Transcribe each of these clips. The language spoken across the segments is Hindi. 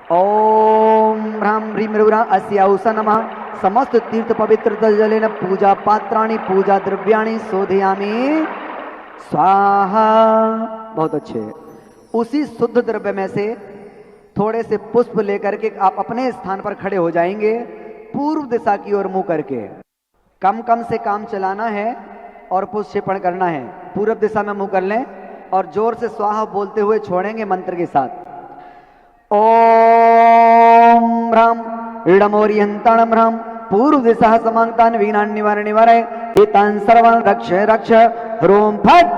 ओम ह्रां ह्रीं ह्रूरा अस्याउस नमः। समस्त तीर्थ पवित्र जलेन पूजा पात्राणि पूजा द्रव्याणि शोधयामि स्वाहा। बहुत अच्छे। उसी शुद्ध द्रव्य में से थोड़े से पुष्प लेकर के आप अपने स्थान पर खड़े हो जाएंगे, पूर्व दिशा की ओर मुंह करके। कम कम से काम चलाना है और पुष्पेपण करना है। पूर्व दिशा में मुंह कर लें और जोर से स्वाहा बोलते हुए छोड़ेंगे मंत्र के साथ। ओम ह्रां इडमोरियंताणं ह्रां पूर्व दिशा समांगतान वीणान निवारण निवारय एतान सर्वान रक्ष रक्ष ह्रोम फट।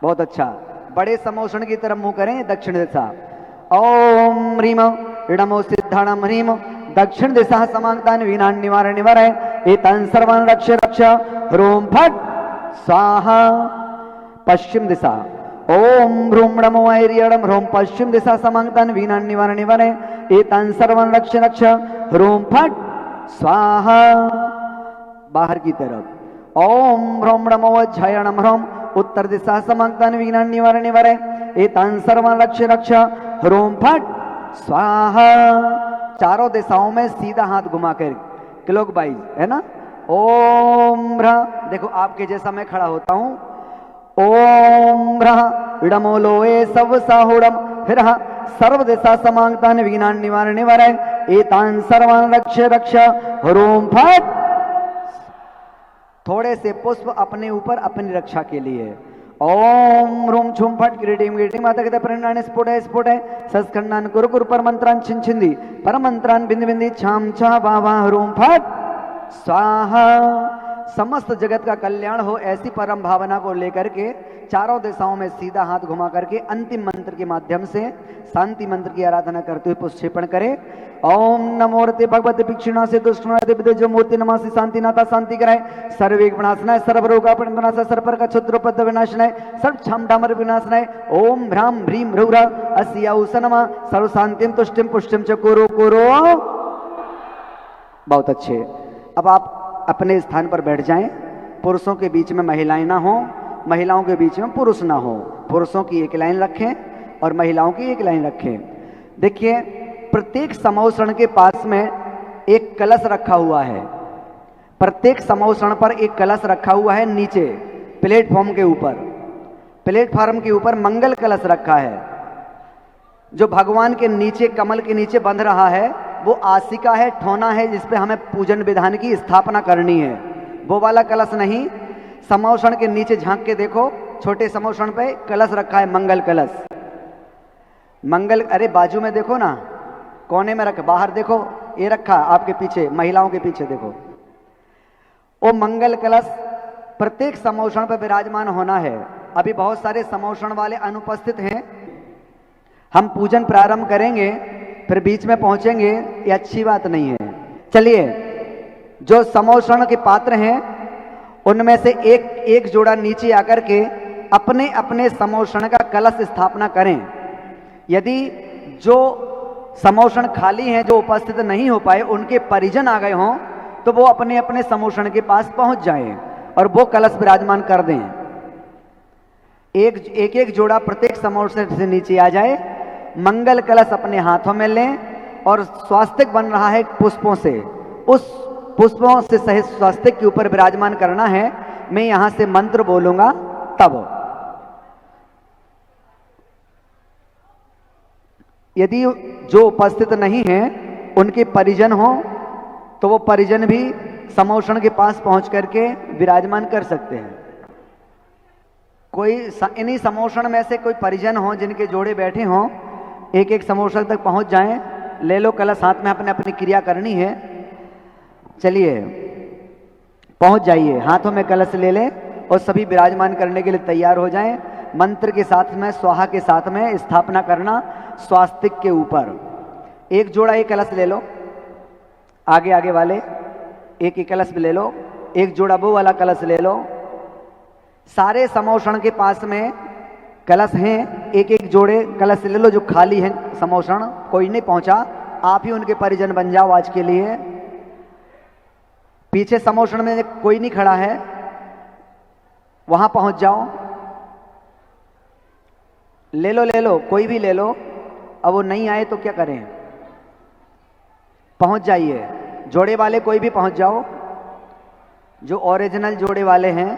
बहुत अच्छा। बड़े समोषण की तरफ मुंह करें, दक्षिण दिशा। ओम ह्रीम इडमो सिद्धाणं ह्रीम दक्षिण दिशा समांगतान वीणान निवारण निवारय एतान सर्वान रक्ष रक्ष ह्रोम फट स्वाहा। पश्चिम दिशा। ओम ह्रूम नमो ऐर्यणं ह्रोम पश्चिम दिशा समांगतान वीणान निवारण निवारय एतान सर्वान रक्ष रक्ष ह्रोम फट स्वाहा। बाहर की तरफ। ओम ह्रोम नमो वज्रयणं ह्रोम उत्तर दिशा समांगतान वीणान निवारण निवारय एतान सर्वान रक्ष रक्ष ह्रोम फट स्वाहा। चारों दिशाओं में सीधा हाथ घुमाकर क्लॉकवाइज, है ना। ओम ह्रा, देखो आपके जैसा मैं खड़ा होता हूं। ओम ह्रा इडमो लोए सब साहुडम फिर सर्व दिशा समांगतान वीणान निवारण निवारय एतान सर्वान रक्ष रक्ष ह्रोम फट। थोड़े से पुष्प अपने ऊपर अपनी रक्षा के लिए। ओम ह्रूम छुम फट किरीटिम किरीटिम माता गदा परिणान स्फुट है सस्खंडान कुरु कुरु पर मंत्रान छिंछिंदी पर मंत्रान बिंदी बिंदी छाम छा वाह ह्रूम फट स्वाहा। समस्त जगत का कल्याण हो, ऐसी परम भावना को लेकर के चारों दिशाओं में सीधा हाथ घुमा करके अंतिम मंत्र के माध्यम से शांति मंत्र की आराधना करते हुए पुष्पेपण करें। ओम नमोरते भगवते भिक्षुणा से दुष्टनाते विदेजो मूर्ति नमासि शांति नाथा शांति कराए सर्वेक विनाशनाय सर्व रोगा परिणाशाय सर्पर का क्षुद्रोपद विनाशनाय सर्व छम डामर विनाशनाय। ओम भ्रां भ्रीं भ्रूरा अस्या उसनमा सर्व शांतिम तुष्टिम पुष्टिम च कुरु कुरु। बहुत अच्छे। अब आप अपने स्थान पर बैठ जाएं। पुरुषों के बीच में महिलाएं ना हो, महिलाओं के बीच में पुरुष ना हो। पुरुषों की एक लाइन रखें और महिलाओं की एक लाइन रखें। देखिए, प्रत्येक समोषण के पास में एक कलश रखा हुआ है। प्रत्येक समोषण पर एक कलश रखा हुआ है। नीचे प्लेटफॉर्म के ऊपर, प्लेटफॉर्म के ऊपर मंगल कलश रखा है। जो भगवान के नीचे, कमल के नीचे बंध रहा है, वो आसिका है, ठोना है, जिसपे हमें पूजन विधान की स्थापना करनी है। वो वाला कलश नहीं। समोषण के नीचे झांक के देखो, छोटे समोषण पे कलश रखा है, मंगल कलश। मंगल, अरे बाजू में देखो ना, कोने में रखा, बाहर देखो, ये रखा आपके पीछे, महिलाओं के पीछे देखो। वो मंगल कलश प्रत्येक समोषण पर विराजमान होना है। अभी बहुत सारे समोषण वाले अनुपस्थित हैं। हम पूजन प्रारंभ करेंगे, फिर बीच में पहुंचेंगे, ये अच्छी बात नहीं है। चलिए, जो समोषण के पात्र हैं उनमें से एक जोड़ा नीचे आकर के अपने अपने समोषण का कलश स्थापना करें। यदि जो समोषण खाली हैं, जो उपस्थित नहीं हो पाए, उनके परिजन आ गए हों, तो वो अपने अपने समोषण के पास पहुंच जाएं और वो कलश विराजमान कर दें। एक जोड़ा प्रत्येक समोषण से नीचे आ जाए। मंगल कलश अपने हाथों में लें और स्वास्तिक बन रहा है पुष्पों से, उस पुष्पों से सहित स्वास्तिक के ऊपर विराजमान करना है। मैं यहां से मंत्र बोलूंगा तब। यदि जो उपस्थित नहीं है उनके परिजन हो, तो वो परिजन भी समोषण के पास पहुंच करके विराजमान कर सकते हैं। कोई इन्हीं समोषण में से कोई परिजन हो जिनके जोड़े बैठे हों, एक एक समोषण तक पहुंच जाएं। ले लो कलश हाथ में, अपने अपनी क्रिया करनी है। चलिए, पहुंच जाइए, हाथों में कलश ले लें और सभी विराजमान करने के लिए तैयार हो जाएं। मंत्र के साथ में, स्वाहा के साथ में स्थापना करना स्वास्तिक के ऊपर। एक जोड़ा एक कलश ले लो, आगे आगे वाले एक एक कलश भी ले लो, एक जोड़ा वो वाला कलश ले लो। सारे समोषण के पास में कलश हैं, एक एक जोड़े कलश ले लो। जो खाली है समोषण, कोई नहीं पहुंचा, आप ही उनके परिजन बन जाओ आज के लिए। पीछे समोषण में कोई नहीं खड़ा है, वहां पहुंच जाओ। ले लो कोई भी ले लो। अब वो नहीं आए तो क्या करें? पहुंच जाइए, जोड़े वाले कोई भी पहुंच जाओ, जो ओरिजिनल जोड़े वाले हैं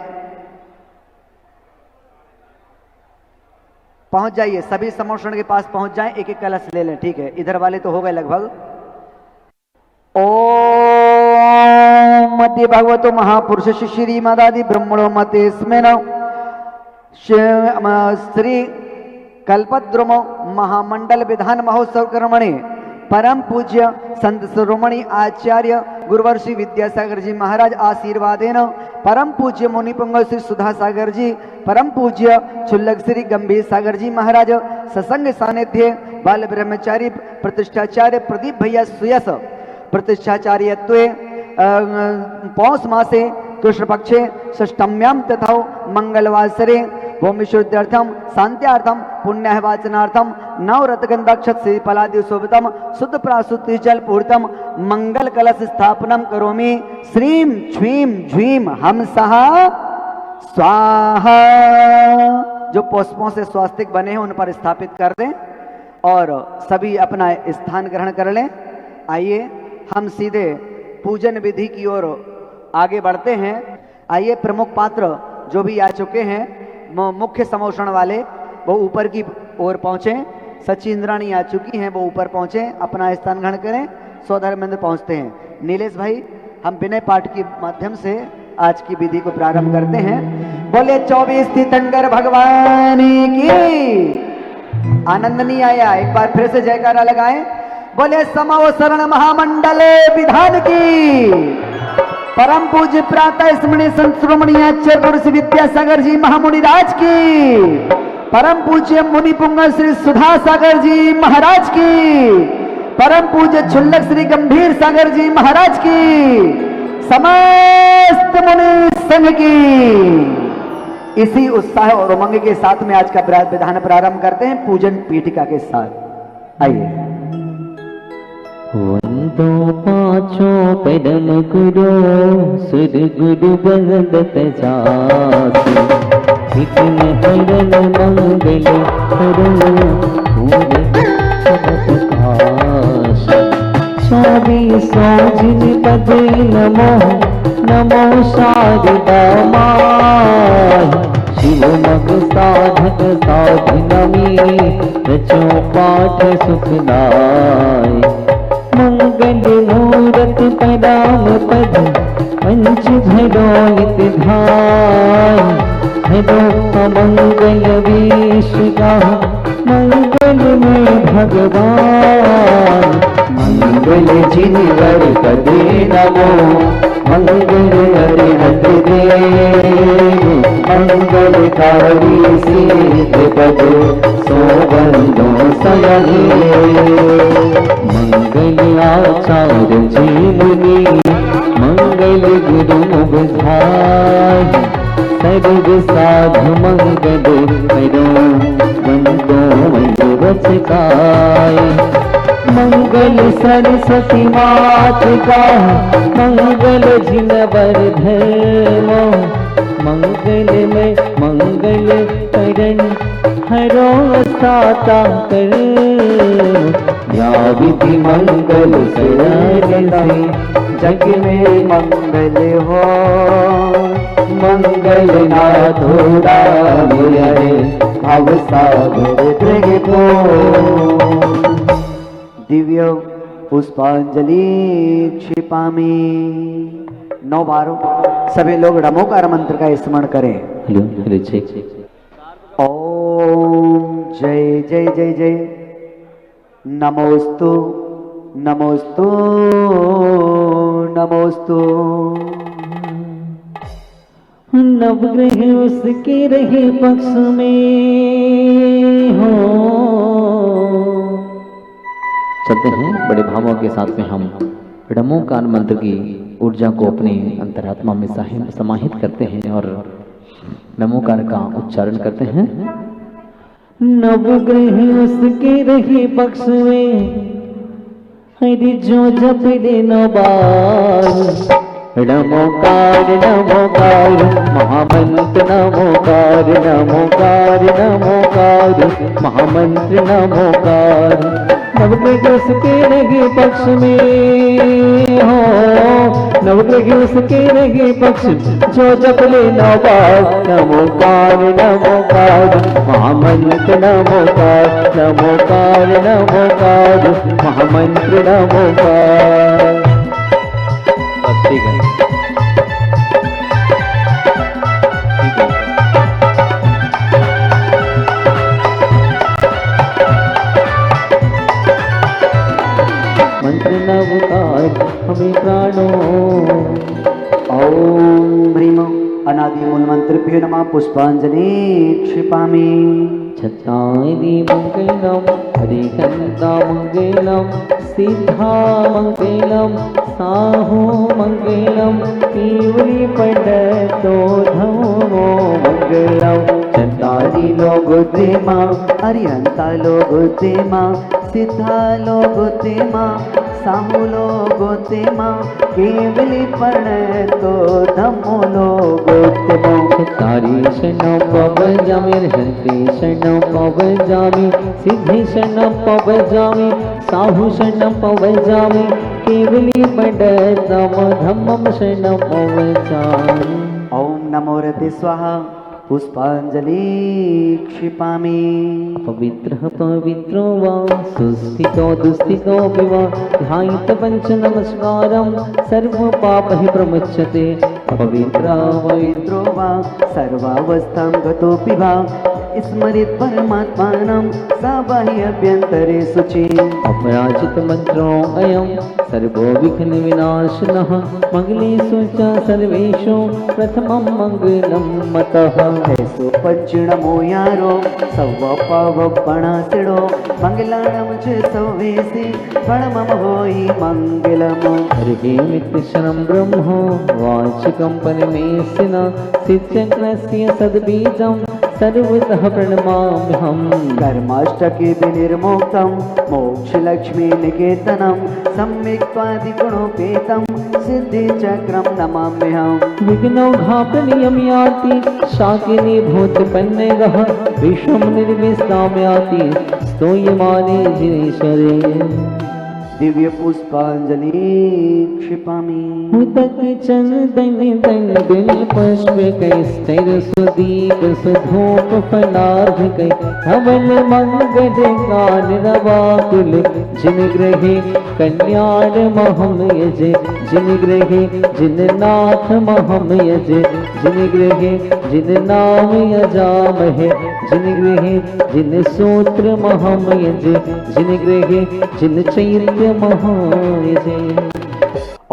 पहुंच जाइए, सभी समोषण के पास पहुंच जाएं, एक एक कलश ले लें। ठीक है, इधर वाले तो हो गए लगभग। ओम मध्य भगवतो महापुरुष श्रीमदादि ब्रह्मणो मते स्मेन श्री कल्पद्रुमो महामंडल विधान महोत्सव कर्मणि परम पूज्य संत शिरोमणि आचार्य गुरुवर्षि विद्यासागर जी महाराज आशीर्वादेन परम पूज्य मुनिपुंग श्री सुधा सागर जी, परम पूज्य चुल्लक श्री गंभीर सागर जी महाराज, सत्संग सानिध्य बाल ब्रह्मचारी प्रतिष्ठाचार्य प्रदीप भैया सुयस प्रतिष्ठाचार्यत्वे पौष मासे कृष्ण पक्षे षष्टम्याम तथा मंगलवासरे भूमिशुद्ध्यर्थम शांत्यार्थम पुण्यवाचनार्थम नवरत्नगंधाक्षत से फलादि शोभितम शुद्ध प्रासुति जल पूर्तम मंगल कलश स्थापनम करोमि श्रीम छ्वीम झ्वीम हम सहा स्वाहा। जो पुष्पों से स्वास्तिक बने हैं उन पर स्थापित कर दें और सभी अपना स्थान ग्रहण कर लें। आइए हम सीधे पूजन विधि की ओर आगे बढ़ते हैं। आइए प्रमुख पात्र जो भी आ चुके हैं, मुख्य समोषण वाले, वो ऊपर की ओर पहुंचे। सचिंद्राणी आ चुकी हैं, वो ऊपर पहुंचे, अपना स्थान ग्रहण करें। सौधर्मेंद्र पहुंचते हैं। नीलेश भाई, हम विनय पाठ के माध्यम से आज की विधि को प्रारंभ करते हैं। बोले 24 तीर्थंकर भगवान की। आनंद नहीं आया? एक बार फिर से जयकारा लगाएं। बोले समोसरण महामंडल विधान की। परम पूज्य प्रातः स्मरणीय संत शिरोमणि आचार्य पुरुष विद्यासागर जी महामुनि राज की। परम पूज्य मुनि पुंग श्री सुधा सागर जी महाराज की। परम पूज्य छुल्लक श्री गंभीर सागर जी महाराज की। समस्त मुनि संघ की। इसी उत्साह और उमंग के साथ में आज का विधान प्रारंभ करते हैं पूजन पीठिका के साथ। आइए। वंदो पांचो परम गुरु सुर गुरु बंदत जासु विघ्न हरण मंगल हरण पूरे सबत काश। 24 जिन पद नमो नमो शारदा माय। शिव मग साधक साधनमी रचो पाठ सुखदाय। मंगल मूरत पदाम पद पंच धरोहित धाय। धरो अमंगल विष का मंगल में भगवान। मंगल जिनवर पदे नमो मंगल हरिहत देव। मंगलकारी सिद्ध पद सोबंदो सयहे। मंगल आचार्य जी मुनि मंगल गुरु बुधाई। सर्व साधु मंगल करो वंदो मंगल बचकाय। मंगल सरस्वती मात का मंगल जिनवर धर्मो। मंगल में मंगल करण हरो साता कर। या विधि मंगल शरण से जग में मंगल हो। मंगल नाथो राम हरे भव सागर को। दिव्य पुष्पांजलि क्षिपामि। 9 बारों सभी लोग नमोकार मंत्र का स्मरण करें। ओम जय जय जय जय नमोस्तु नमोस्तु नमोस्तु। नवग्रह उसके रहे पक्ष में हो। चलते हैं बड़े भावों के साथ में हम नमोकार मंत्र की ऊर्जा को अपने अंतरात्मा में समाहित करते हैं और नमोकार का उच्चारण करते हैं। नवग्रह उसके रहे पक्ष में हरि जो जप ले 9 बार। नमोकार नमोकार नमोकार महामंत्र नमोकार नमोकार नमोकार महामंत्र नमोकार। नवग्रह उसके रहे पक्ष में हो, नवग्रह उसके रहे पक्ष जो जप ले नवार नमोकार नमोकार महामंत्र नमोकार नमोकार नमोकार महामंत्र नमोकार। बस ठीक है, ठीक है। मंत्र नवकार हमें प्राणो। ओम ह्रीं अनादि मूल मंत्रेभ्यो नमः पुष्पांजलि क्षिपामि। छत्रादि मंगलम हरिहंता मंगलम सिद्धा मंगलम साहु मंगलम केवली पंडितो धमो मंगलम। छत्रादि लोगो तेमा अरिहंता लोगो तेमा सिद्धा लोगो तेमा साहु लोगो तेमा केवली पंडितो धमो लोगो तेमा। तारी शरण पव जामी हंते शरण पव जामी सिद्धि शरण पव जामी साहु शरण पव जामी केवली पंडितम धम्मम शरण पव जामी। ओम नमो रते स्वाहा पुष्पांजलि क्षिपामि। पवित्रः पवित्रो वा सुस्थितो दुस्थितो विवा ध्यायित पंच नमस्कारं सर्व पापहि प्रमुच्यते। पवित्रो वा सर्वावस्थां गतोऽपि वा स्मरेत् परमात्मानं स बाह्य अभ्यन्तरे शुचिः। अपराजित मंत्रो अयं सर्वो विघ्न विनाशनः मंगलेषु च सर्वेषु प्रथमं मंगलं मतः। ऐसो पंचणमो यारो सव्वा पाव पणासिडो मंगलाणं च सवेसि परमं होई मंगलम्। हरिः मित्रशरणं ब्रह्मो वाचिकं परमेशिना सिद्धचक्रस्य सद्बीजं सर्वतः प्रणमाम्यहम्। कर्माष्टके विनिर्मुक्तं मोक्षलक्ष्मी निकेतनं सम्यक्त्वादिगुणोपेतं सिद्धिचक्रं नमाम्यहम्। विघ्नौघाप्रणीयं याति शाकिनी भूतपन्नगः विश्वं निर्विस्तां याति स्तूयमाने जिनेश्वरे। दिव्य पुष्पांजलि क्षिपामि। उदक चंदन दन बिल पुष्प कैस्तर सुदीप सुधूप फलार्घ कै हवन मंगल गान रवाकुल जिन ग्रहे कल्याण महम यज जिन ग्रहे जिन नाथ महम यज जिन ग्रहे जिन नाम यजामहे जिन ग्रहे जिन सूत्र महम यज जिन ग्रहे जिन चैत्य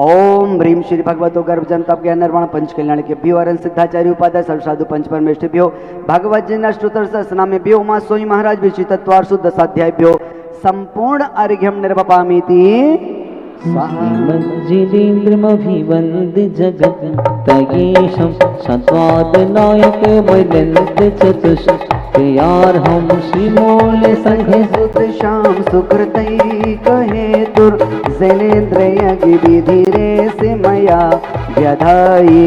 ओम ह्रीं श्री भगवतो गर्भ जनता ज्ञान निर्वाण पंच कल्याण के भ्यो अरन सिद्धाचार्य उपाध्याय सर्व साधु पंच परमेष्ठ भ्यो भगवत जिन अष्टोत्तर सहस्रनामे भ्यो उमा सोई महाराज विचित तत्वार शुद्ध साध्याय भ्यो संपूर्ण अर्घ्यम निर्वपामीति श्रीमज्जिनेन्द्रमभिवन्द जगत् तयेशं शत्वाद नायक वदन्त चतुष्टयार्हं श्रीमूल संघ सुत श्याम सुकृतै कहे दुर जैनेन्द्रयज्ञ विधिरे से मया व्यधायि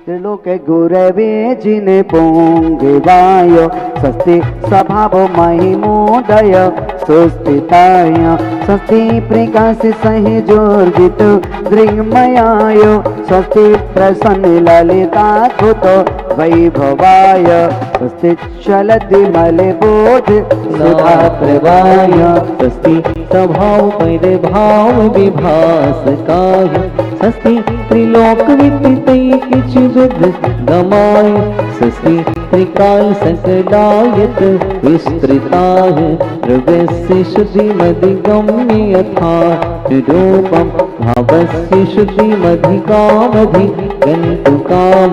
त्रिलोक गुरवे जिने पोंगवाय स्वस्ति स्वभाव महिमोदय सुस्थिताय स्वस्ति प्रकाश सहजोर्जित दृङ्मयाय स्वस्ति प्रसन्न ललिताद्भुत वैभवाय स्वस्ति चलद्विमले बोध सुधाप्रवाय स्वस्ति स्वभाव परिभाव विभासकाय स्वस्ति त्रिलोक विदितैकिच विद गमाय स्वस्ति त्रिकाल सकलायत विस्तृताय द्रव्यस्य शुद्धिमधिगम्य यथा रूपं भावस्य शुद्धिमधिकामधि गन्तुकाम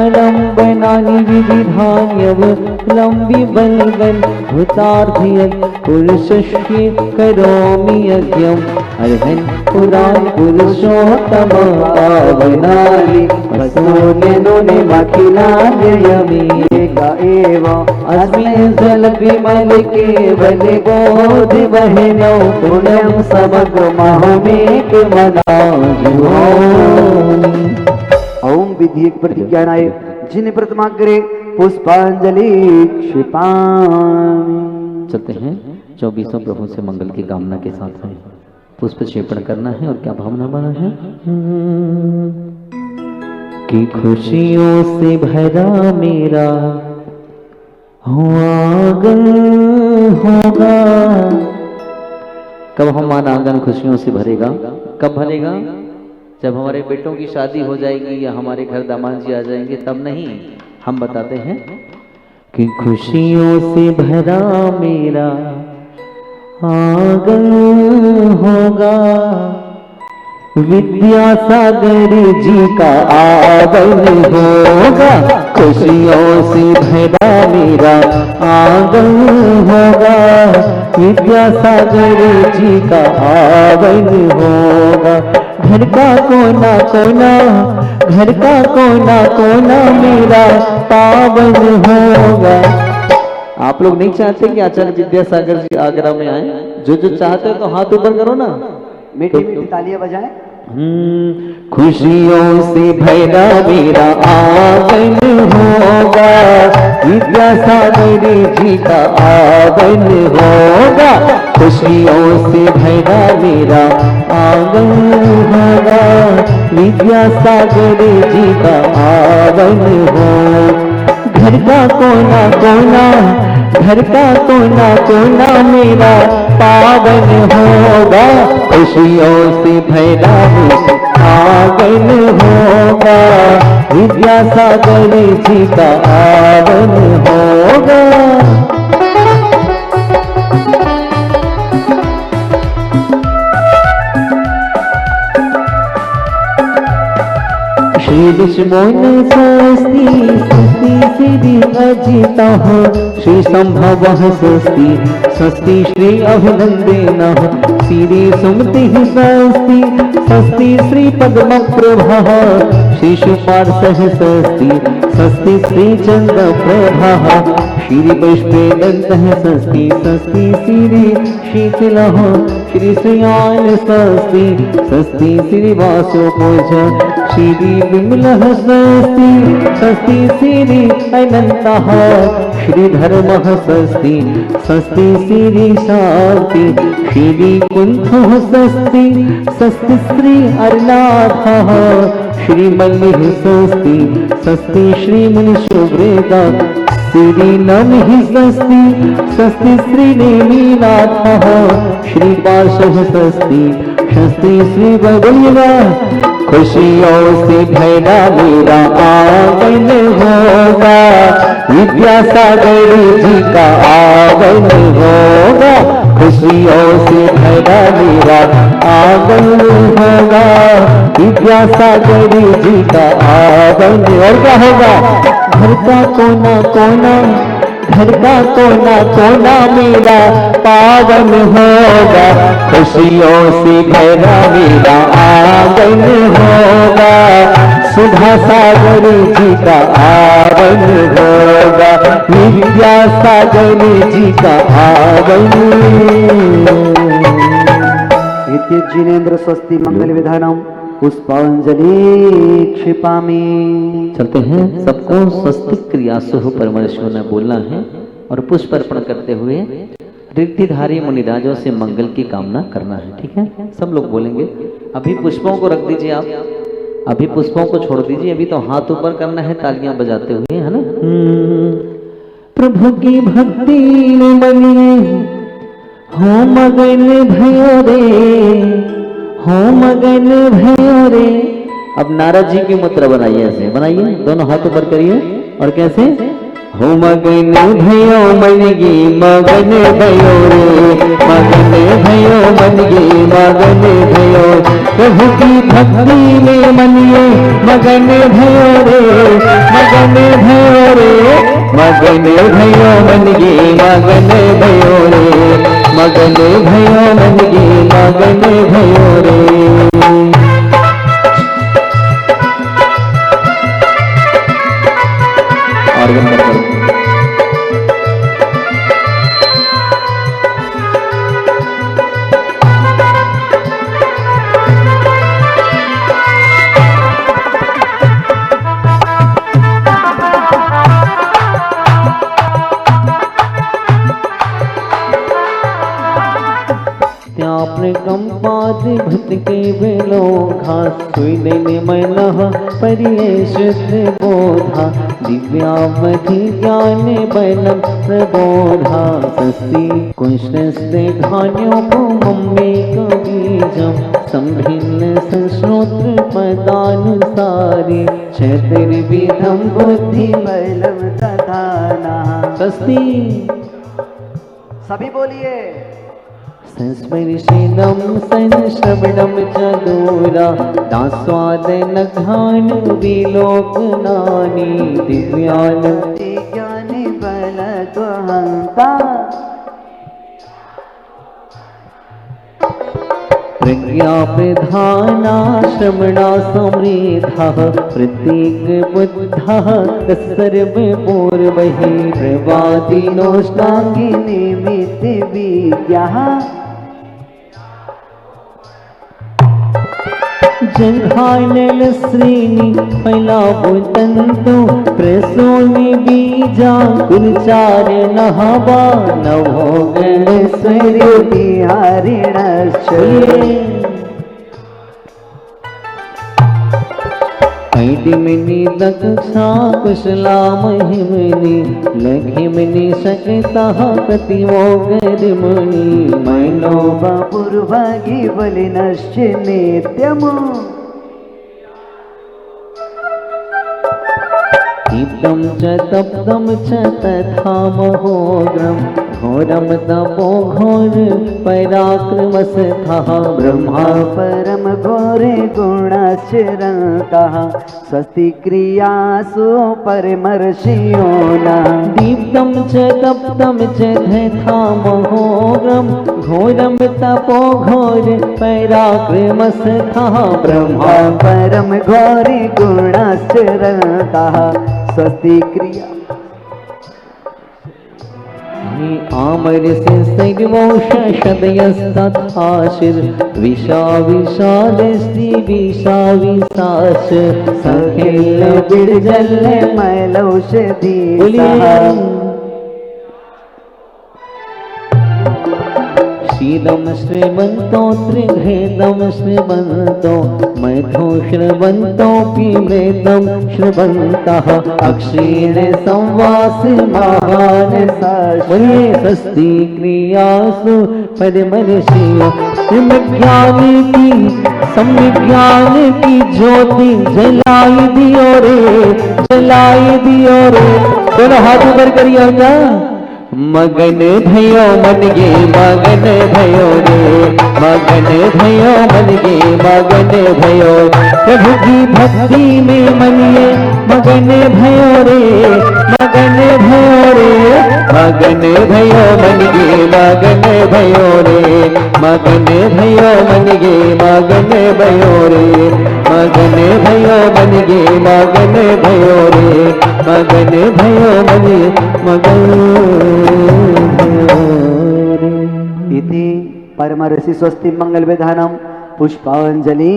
अलम्बनानि विविधान्यवलम्बि बलवन् भूतार्थयन् पुरुषस्य करोमि यज्ञम् अर्हन् पुरान् पुरुषोत्तम पावनानि वसून्यनुनिमखिलान्ययमेक एव अस्मिन् जलविमल केवल बोधि वहिनौ पुण्यं समग्रमहमेकमनाजुहोमि। ओम विधि प्रतिज्ञानाय जिन प्रतिमाग्रे पुष्पांजलि क्षिपामि। चलते हैं 24 प्रभु से मंगल की कामना के साथ में पुष्प क्षेपण करना है। और क्या भावना बना है कि खुशियों से भरा मेरा आंगन होगा। कब हमारा आंगन खुशियों से भरेगा? कब भरेगा? जब हमारे बेटों की शादी हो जाएगी या हमारे घर दामाद जी आ जाएंगे, तब नहीं। हम बताते हैं कि खुशियों से भरा मेरा आंगन होगा, विद्यासागर जी का आंगन होगा। खुशियों से भरा मेरा आंगन होगा, विद्यासागर जी का आंगन होगा। घर का कोना कोना, घर का कोना कोना मेरा पावन होगा। आप लोग नहीं चाहते कि आचार्य विद्यासागर जी आगरा में आए? जो जो चाहते हो तो हाथ ऊपर करो ना, मीठी मीठी तालियां बजाएं। खुशियों से भरा मेरा आंगन होगा, विद्यासागर जी का आंगन होगा। खुशियों से भरा मेरा आंगन होगा, विद्यासागर जी का आंगन होगा। घर का कोना कोना, घर का कोना कोना मेरा पावन होगा। खुशियों से भरा आंगन होगा, विद्यासागर जी का आंगन होगा। श्री विष्णुन स्वस्ति स्वस्ति श्री अजिता श्री संभव स्वस्ति स्वस्ति श्री अभिनंदन श्री सुमति स्वस्ति स्वस्ति श्री पद्म प्रभा श्री शुपार्थ स्वस्ति स्वस्ति श्री चंद्र प्रभा श्री पुष्पेदंत स्वस्ति स्वस्ति श्री शीतल श्री श्रीयान स्वस्ति स्वस्ति श्री वासोपोज श्री विमल स्वस्ति स्वस्ति श्री अनंत श्री धर्म स्वस्ति स्वस्ति श्री शांति श्री कुंठ स्वस्ति स्वस्ति श्री अरनाथ श्री मल्लिह स्वस्ति स्वस्ति श्री मुनिशुभ्रेता श्री नमः स्वस्ति स्वस्ति श्री नेमिनाथ श्री पार्श्व स्वस्ति स्वस्ति श्री बगलिया। खुशियों से भरा मेरा आंगन होगा, विद्यासागर जी का आंगन होगा। खुशियों से भरा मेरा आंगन होगा, विद्यासागर जी का आंगन। और क्या होगा? घर का कोना कोना, घर का कोना कोना मेरा पावन होगा। खुशियों से भरा मेरा आंगन होगा, सुधा सागर जी का आंगन होगा, विद्यासागर जी का आंगन। जिनेन्द्र स्वस्ति मंगल विधानम पुष्पांजलि क्षिपामि। चलते हैं। सबको स्वस्तिक क्रियासु परमेश्वर ने बोलना है और पुष्प अर्पण करते हुए ऋद्धिधारी मुनिराजों से मंगल की कामना करना है। ठीक है, सब लोग बोलेंगे। अभी पुष्पों को रख दीजिए आप, अभी पुष्पों को छोड़ दीजिए। अभी तो हाथ ऊपर करना है तालियां बजाते हुए, है ना। प्रभु की भक्ति में बनिए हो मगन भयो रे, हो मगन भयो रे। अब नारद जी की मुद्रा बनाइए, ऐसे बनाइए, दोनों हाथ ऊपर करिए। और कैसे? हो मगन भयो मनगी मगन भयो रे, मगन भयो मनगी मगन भयो। प्रभु की भक्ति में मनिए मगन भयो रे, मगन भयो रे, मगन भयो मनगी मगन भयो रे, मगन भयो मनगी मगन भयो रे। कंपाद भटके बेलो घास सुई देने मनः परिये शुद्ध बोधा दिव्यामधि ज्ञान बलम प्रबोधा सस्ति कुंशस्ते धान्योपमम्मे कबीजम संभिन्न संश्रोत्र पदानुसारी क्षतिर्विधम बुद्धि बलम तथाना। सस्ति सभी बोलिए। संस्पर्शनम संश्रवणम च दूरा दास्वादनघान विलोकनानि दिव्यान ज्ञानी बल त्वहंता प्रज्ञा प्रधाना श्रवणा समृद्धः प्रत्येक बुद्धः सर्वपूर्वैः प्रवादिनोष्टाङ्गी निमित्त विद्याः जंघानल श्रेणी फलावतंतो प्रसोनि बीजा कुलचार नहवा नवो गणेश्वरी बिहारिणश्चये ऐडिमिनी दक्षा कुशला महिमनि लघिमनि शक्तः कतिवो गरिमणि मैनो पूर्वगी बलिनश्च नित्यम् दीप्तं च तप्तं च तथा महोग्रं घोरं तपो घोर पराक्रमस्थः ब्रह्मा परम घोरे गुणाश्चरन्तः स्वस्ति क्रियासु परमर्षियो नः। दीप्तं च तप्तं च तथा महोग्रं घोरं तपो घोर पराक्रमस्थः ब्रह्मा परम घोरे गुणाश्चरन्तः स्वस्ति क्रिया आमर से सर्वोष शतयस्तथाशिर विषा विषादस्ति विषा विशास सखिल बिरजल मैलौषधि शीदम श्रीमंतो त्रिभेदम श्रीमंतो मैथो श्रीमंतोऽपि वेदम श्रीमन्तः अक्षीण संवास महान साश्रये सस्ति क्रियासु परमर्षियो सम्यज्ञान की ज्योति जलाई दियो रे दोनों हाथ ऊपर करिए क्या मगन भयो मन गे मगन भयो रे मगन भयो मन गे मगन भयो प्रभु की भक्ति में मनिए मगन भयो रे मगन भयो रे मगन भयो मन गे मगन भयो रे मगन भयो मन गे मगन भयो रे मगन भयो मन गे मगन भयो रे मगन भयो मन मगन इति परमर्षि स्वस्ति मंगल विधानम पुष्पांजलि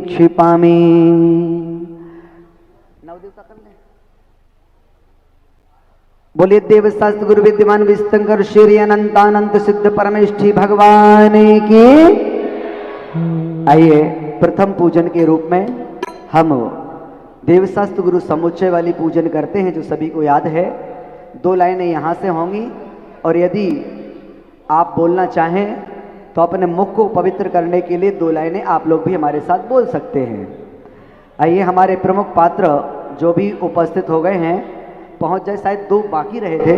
क्षिपामि। बोलिए देव शास्त्र गुरु विद्यमान विस्तंकर श्री अनंतानंत सिद्ध परमेष्ठी भगवान की। आइए प्रथम पूजन के रूप में हम देवशास्त्र गुरु समुच्चय वाली पूजन करते हैं जो सभी को याद है। 2 लाइनें यहाँ से होंगी और यदि आप बोलना चाहें तो अपने मुख को पवित्र करने के लिए 2 लाइनें आप लोग भी हमारे साथ बोल सकते हैं। आइए हमारे प्रमुख पात्र जो भी उपस्थित हो गए हैं पहुंच जाए, शायद 2 बाकी रहे थे।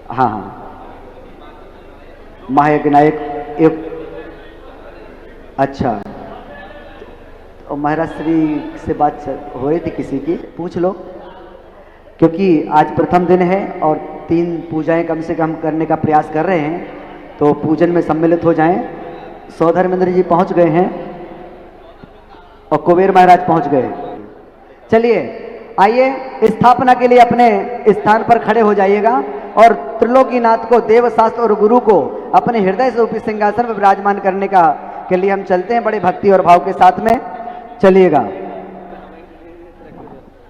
हाँ महायज्ञ नायक एक अच्छा और महाराज श्री से बात हो रही थी किसी की, पूछ लो क्योंकि आज प्रथम दिन है और 3 पूजाएं कम से कम करने का प्रयास कर रहे हैं तो पूजन में सम्मिलित हो जाएं। सौधर्मेंद्र जी पहुंच गए हैं और कुबेर महाराज पहुंच गए। चलिए आइए स्थापना के लिए अपने स्थान पर खड़े हो जाइएगा और त्रिलोकीनाथ को देव शास्त्र और गुरु को अपने हृदय से ऊपरी सिंहासन पर विराजमान करने का के लिए हम चलते हैं बड़े भक्ति और भाव के साथ में। चलिएगा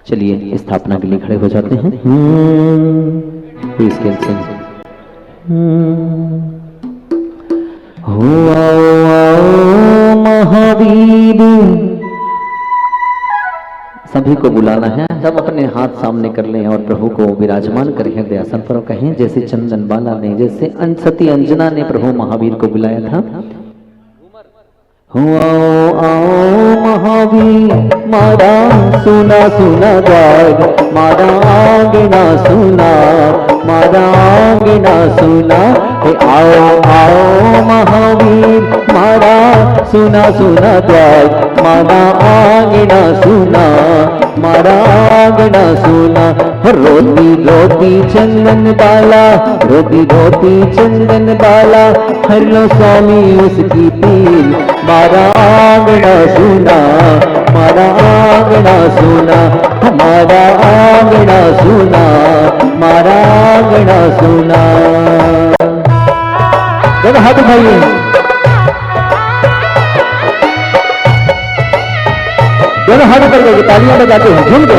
चलिए स्थापना के लिए खड़े हो जाते हैं। हो आओ महावीर। सभी को बुलाना है, सब अपने हाथ सामने कर लें और प्रभु को विराजमान कर हृदय आसन पर कहें, जैसे चंदन बाला ने, जैसे सती अंजना ने प्रभु महावीर को बुलाया था। हो आओ आओ महावीर, मारा सुना सुना द्वार, मारा आंगना सुना, मारा आंगना सुना। हे आओ आओ महावीर, मारा सुना सुना द्वार, मारा आंगना सुना, मारा आंगना सुना। रोती रोती चंदन बाला, रोती रोती चंदन बाला, हर लो स्वामी उसकी पील, मारा आंगना सुना, मारा आंगना सुना, हमारा आंगना सुना, मारा आंगना सुना। जब हाथ उठाइए, दोनों हाथ ऊपर करके तालियां बजाते हैं, झूम के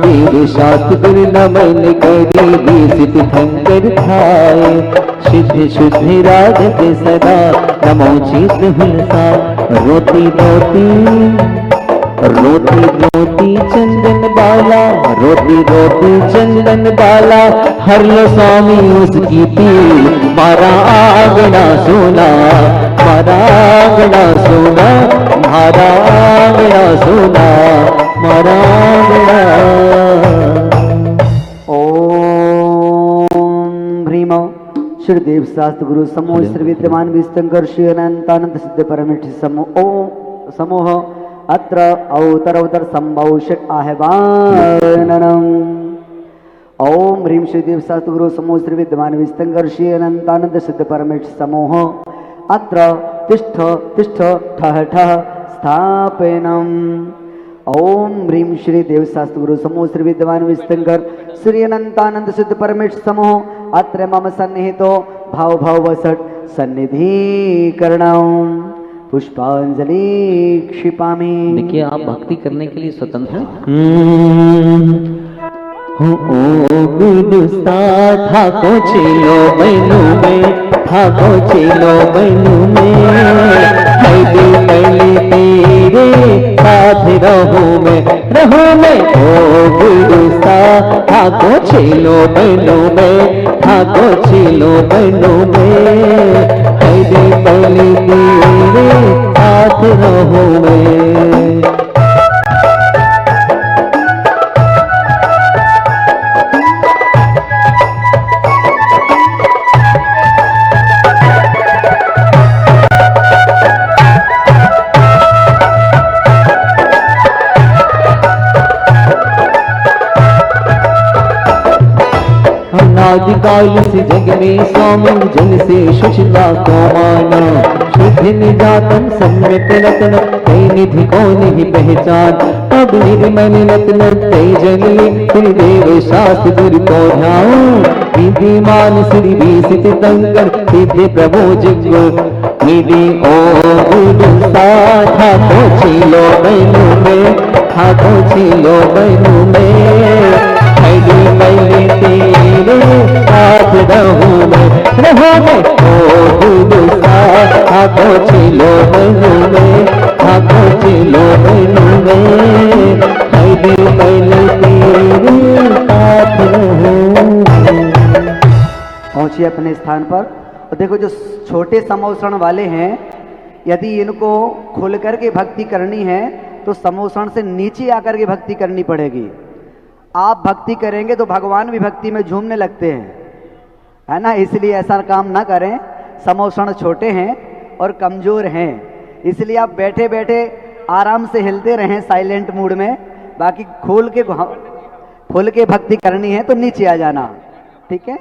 तेरे शास्त्र नमन करी सिद्ध शंकर थाए, शुद्ध शुद्ध राधे सदा नमो चित हुलसा। रोती रोती रोती रोती चंदन बाला, रोती रोती चंदन बाला, हर लो स्वामी उसकी पील, मारा आंगना सोना, मारा आंगना सोना, मारा आंगना सोना, मारा आंगना। ओम ह्रीम श्री देव शास्त्र गुरु समूह श्री विद्यमान विस्तंकर श्री अनंतानंद सिद्ध परमेष्ठ समूह ओ समूह अत्र अवतर संभौषक आह्वाननम। ओम ह्रीम श्री देव शास्त्र गुरु समूह श्री विद्यमान विस्तंकर श्री अनंतानंद सिद्ध परमेष्ठ समूह अत्र तिष्ठ तिष्ठ ठः ठः स्थापनम। ओम ह्रीम श्री देव शास्त्र गुरु समूह श्री विद्यमान विस्तंकर श्री अनंतानंद सिद्ध परमेष्ठ समूह अत्र मम सन्निहितो भाव भाव वसट सन्निधिकरणम पुष्पांजलि क्षिपामि। देखिए, आप भक्ति करने के लिए स्वतंत्र हैं। ठाको चलो मैनू में, ठाको चलो मैनू में, पहले तेरे साथ रहूं मैं, ओ गुरुसा। ठाको चलो मैनू में, ठाको चलो मैनू में, पहले तेरे साथ रहूं मैं। आदिकाल से जग में स्वामी जन से शुचिता को माना, शुद्ध निजातन सम्यक रत्न कई निधि को नहीं पहचान। अब निर्मल रत्न कई जंगली श्री देव शास्त्र गुरु को ध्यान। विधिमान श्री बीसित तंकर सिद्धि प्रभु जिगो विधि ओ गुरु साथा को छिलो बैनु में, ठाको छिलो बैनु में, पहले तेरे साथ रहूं मैं, ओ गुरु ठाको छिलो बैनु में, ठाको छिलो बैनु में, पहले तेरे साथ रहूं। पहुंचिए अपने स्थान पर। और देखो, जो छोटे समोषण वाले हैं, यदि इनको खुल करके भक्ति करनी है तो समोषण से नीचे आकर के भक्ति करनी पड़ेगी। आप भक्ति करेंगे तो भगवान भी भक्ति में झूमने लगते हैं, है ना। इसलिए ऐसा काम ना करें। समोषण छोटे हैं और कमजोर हैं, इसलिए आप बैठे बैठे आराम से हिलते रहें साइलेंट मूड में। बाकी खोल के भक्ति करनी है तो नीचे आ जाना, ठीक है।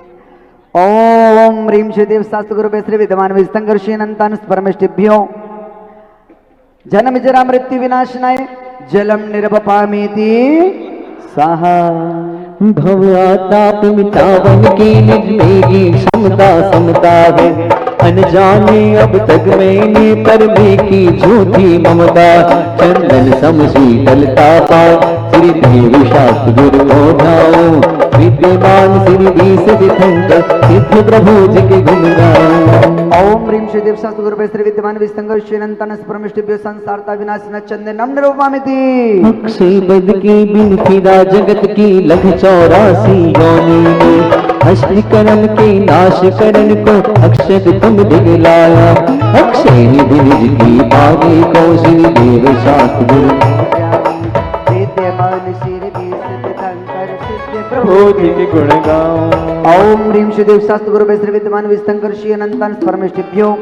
ओम ह्रीम श्री देव शास्त्र गुरु श्री विद्यमान विस्तंकर श्री अनंतान परमेष्टिभ्यो जन्म जरा मृत्यु विनाशनाय जलम निर्वपामीति स्वाहा। भवताप मिटावन की निज मेरी क्षमता समता है, अनजाने अब तक मैंने पर की झूठी ममता। चंदन सम शीतलता पाए श्री देव शास्त्र गुरु को ध्याऊं, विद्यमान श्री बीस दिखंड सिद्ध प्रभु जी के गुण गाऊं। ओम ह्रीं श्री देव शास्त्र गुरु श्री विद्यमान विस्तंगर श्रीनंतन परमेष्टिभ्यो संसारता विनाशिन चंदनम निर्वपामीति। अक्षय बद की बिन फिरा जगत की लख 84 योनि में, अष्टकरण के नाश करण को अक्षत तुम दिखलाया। अक्षय निधि निज की पागे को श्री देव शास्त्र गुरु विद्यमान श्री बीस दिखंड सिद्ध प्रभु जी के गुण गाऊं। ओम ह्रीं श्री देव शास्त्र गुरु श्री विद्यमान विस्तंकर श्रीनंतन परमेष्टिभ्यो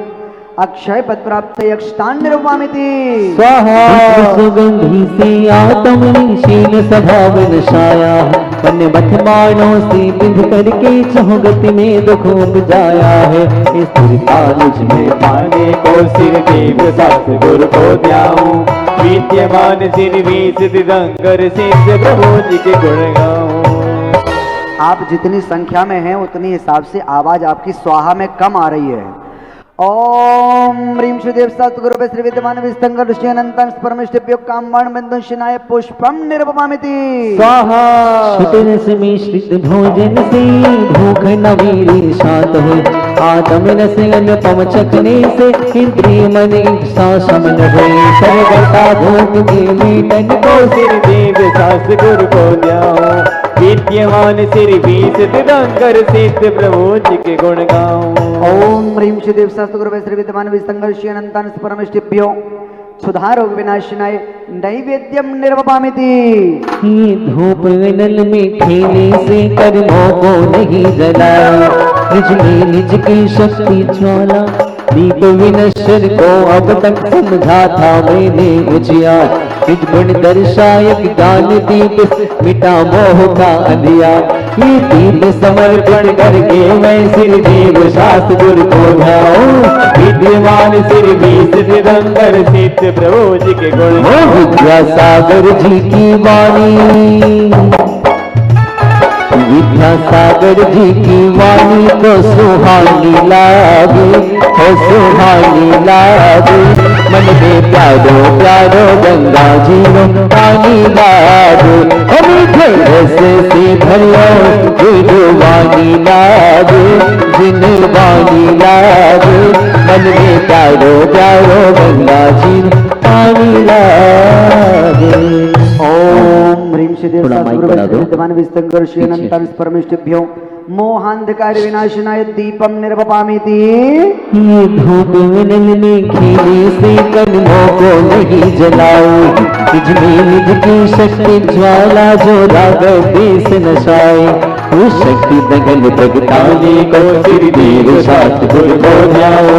अक्षय पद प्राप्त यक्षतान निर्वपामीति स्वाहा। सुगंधि से आत्मशील स्वभाव नशाया, मन मथ मानो से बिंध करके चौगति में दुख उपजाया है। इस कालज में पाने को सिर देव शास्त्र गुरु को ध्याऊं, विद्यमान सिर बीस दिगंबर सिद्ध प्रभु जी के गुण गाऊं। आप जितनी संख्या में हैं उतनी हिसाब से आवाज आपकी स्वाहा में कम आ रही है। ओम ह्रीं श्री देव शास्त्र गुरु श्री विद्यमान विस्तंगर ऋषि अनंतं परमेष्टिभ्यो कामवाण बंधु शिनाय पुष्पम निर्वपामीति स्वाहा। शुतरस मिश्रित भोजन से भूख नवीरी शांत हो, आत्म रस अनुपम चखने से इंद्रिय मन इच्छा शमन हो। सर्वता भोग के मीटन को सिर देव शास्त्र गुरु को ध्याऊं, विद्यमान सिर बीस दिगंबर सिद्ध प्रभु जी के गुण गाऊं। ओम ह्रीं श्री देव शास्त्र गुरु श्री विद्यमान विस्तंगर ऋषि अनंतं परमेष्टिभ्यो सुधा रोग विनाशिनाय नैवेद्यम निर्वपामीति। ये धूप नल में खेले से कर्मों को नहीं जलाया, निज में निज की शक्ति ज्वाला दीप विनश्वर को अब तक समझा था मैंने उजिया। निज गुण दर्शायक ज्ञान दीप मिटा मोह का अंधिया, ये दीप समर्पण करके मैं श्री देव शास्त्र गुरु को ध्याऊं, विद्यमान श्री बीस दिगंबर सिद्ध प्रभु जी के गुण। विद्या सागर जी की वाणी, विद्यासागर जी की वाणी को सुहानी लागे, हो सुहानी लागे। मन में प्यारो प्यारो गंगा जी रो पानी लागे, मीठे रस से भरो गुरुवाणी लागे, जिनवाणी लागे। मन में प्यारो प्यारो गंगा जी रो पानी लागे। ओम ह्रीं श्री देव शास्त्र गुरु श्री विद्यमान विस्तंगर श्री अनंतं परमेष्टिभ्यो मोहांधकार विनाशनाय दीपम निर्वपामीति। ये धूप नल में खेले से कर्मों को नहीं जलाओ, निज में निज की शक्ति ज्वाला जो राग देश नशाए। उस शक्ति दगन प्रगटाने को श्री देव शास्त्र गुरु को ध्याओ,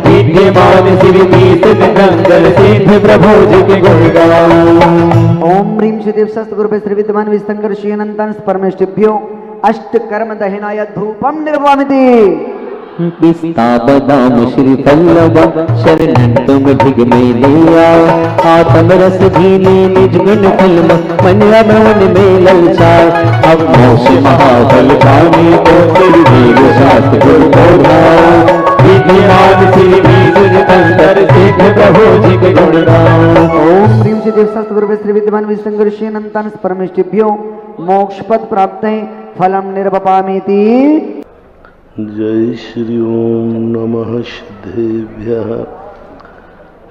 विद्यमान श्री बीस दिगंबर सिद्ध प्रभु जी के गुण गाऊं। ओम ह्रीं श्री देव शास्त्र गुरु श्री विद्यमान विस्तंगर श्री अनंतं परमेष्टिभ्यो अष्ट कर्म दहनाय धूपम निर्वपामीति। पिस्ता बदाम श्री पल्लव शरण तुम ढिग में ले आओ, आत्म रस झीले निज गुण फल मन मन में ललचाए। अब मोक्ष महाफल पाने को श्री देव शास्त्र गुरु को ध्याओ, विद्यमान श्री बीस दिगंबर सिद्ध प्रभु जी के गुण गाऊं। ओम ह्रीं श्री देव शास्त्र गुरु श्री विद्यमान विस्तंगर श्री अनंतं परमेष्टिभ्यो मोक्ष पद प्राप्त फलम निर्वपामीति। जय श्री ओम नमः सिद्धेभ्यः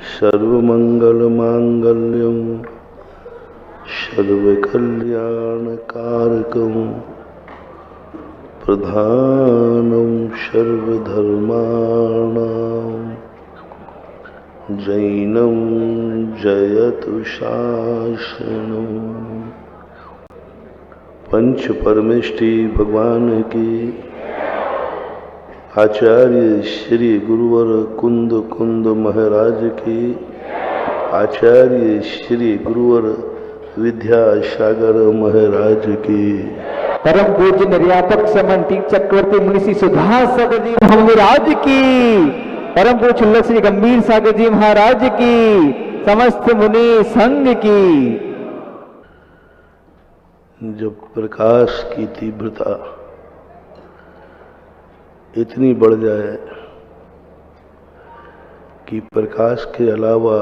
सर्वमंगल मांगल्यं सर्वकल्याण कारकं प्रधानं सर्वधर्माणां जैनं जयतु शासनम्। पंच परमेष्टि भगवान की आचार्य श्री गुरुवर कुंद कुंद महाराज की, आचार्य श्री गुरुवर विद्यासागर महाराज की, परम पूज्य निर्यापक समन्ती चक्रवर्ती मुनि सुधा सागर जी महाराज की, परम पूज्य श्री गंभीर सागर जी महाराज की, समस्त मुनि संग की। जब प्रकाश की तीव्रता इतनी बढ़ जाए कि प्रकाश के अलावा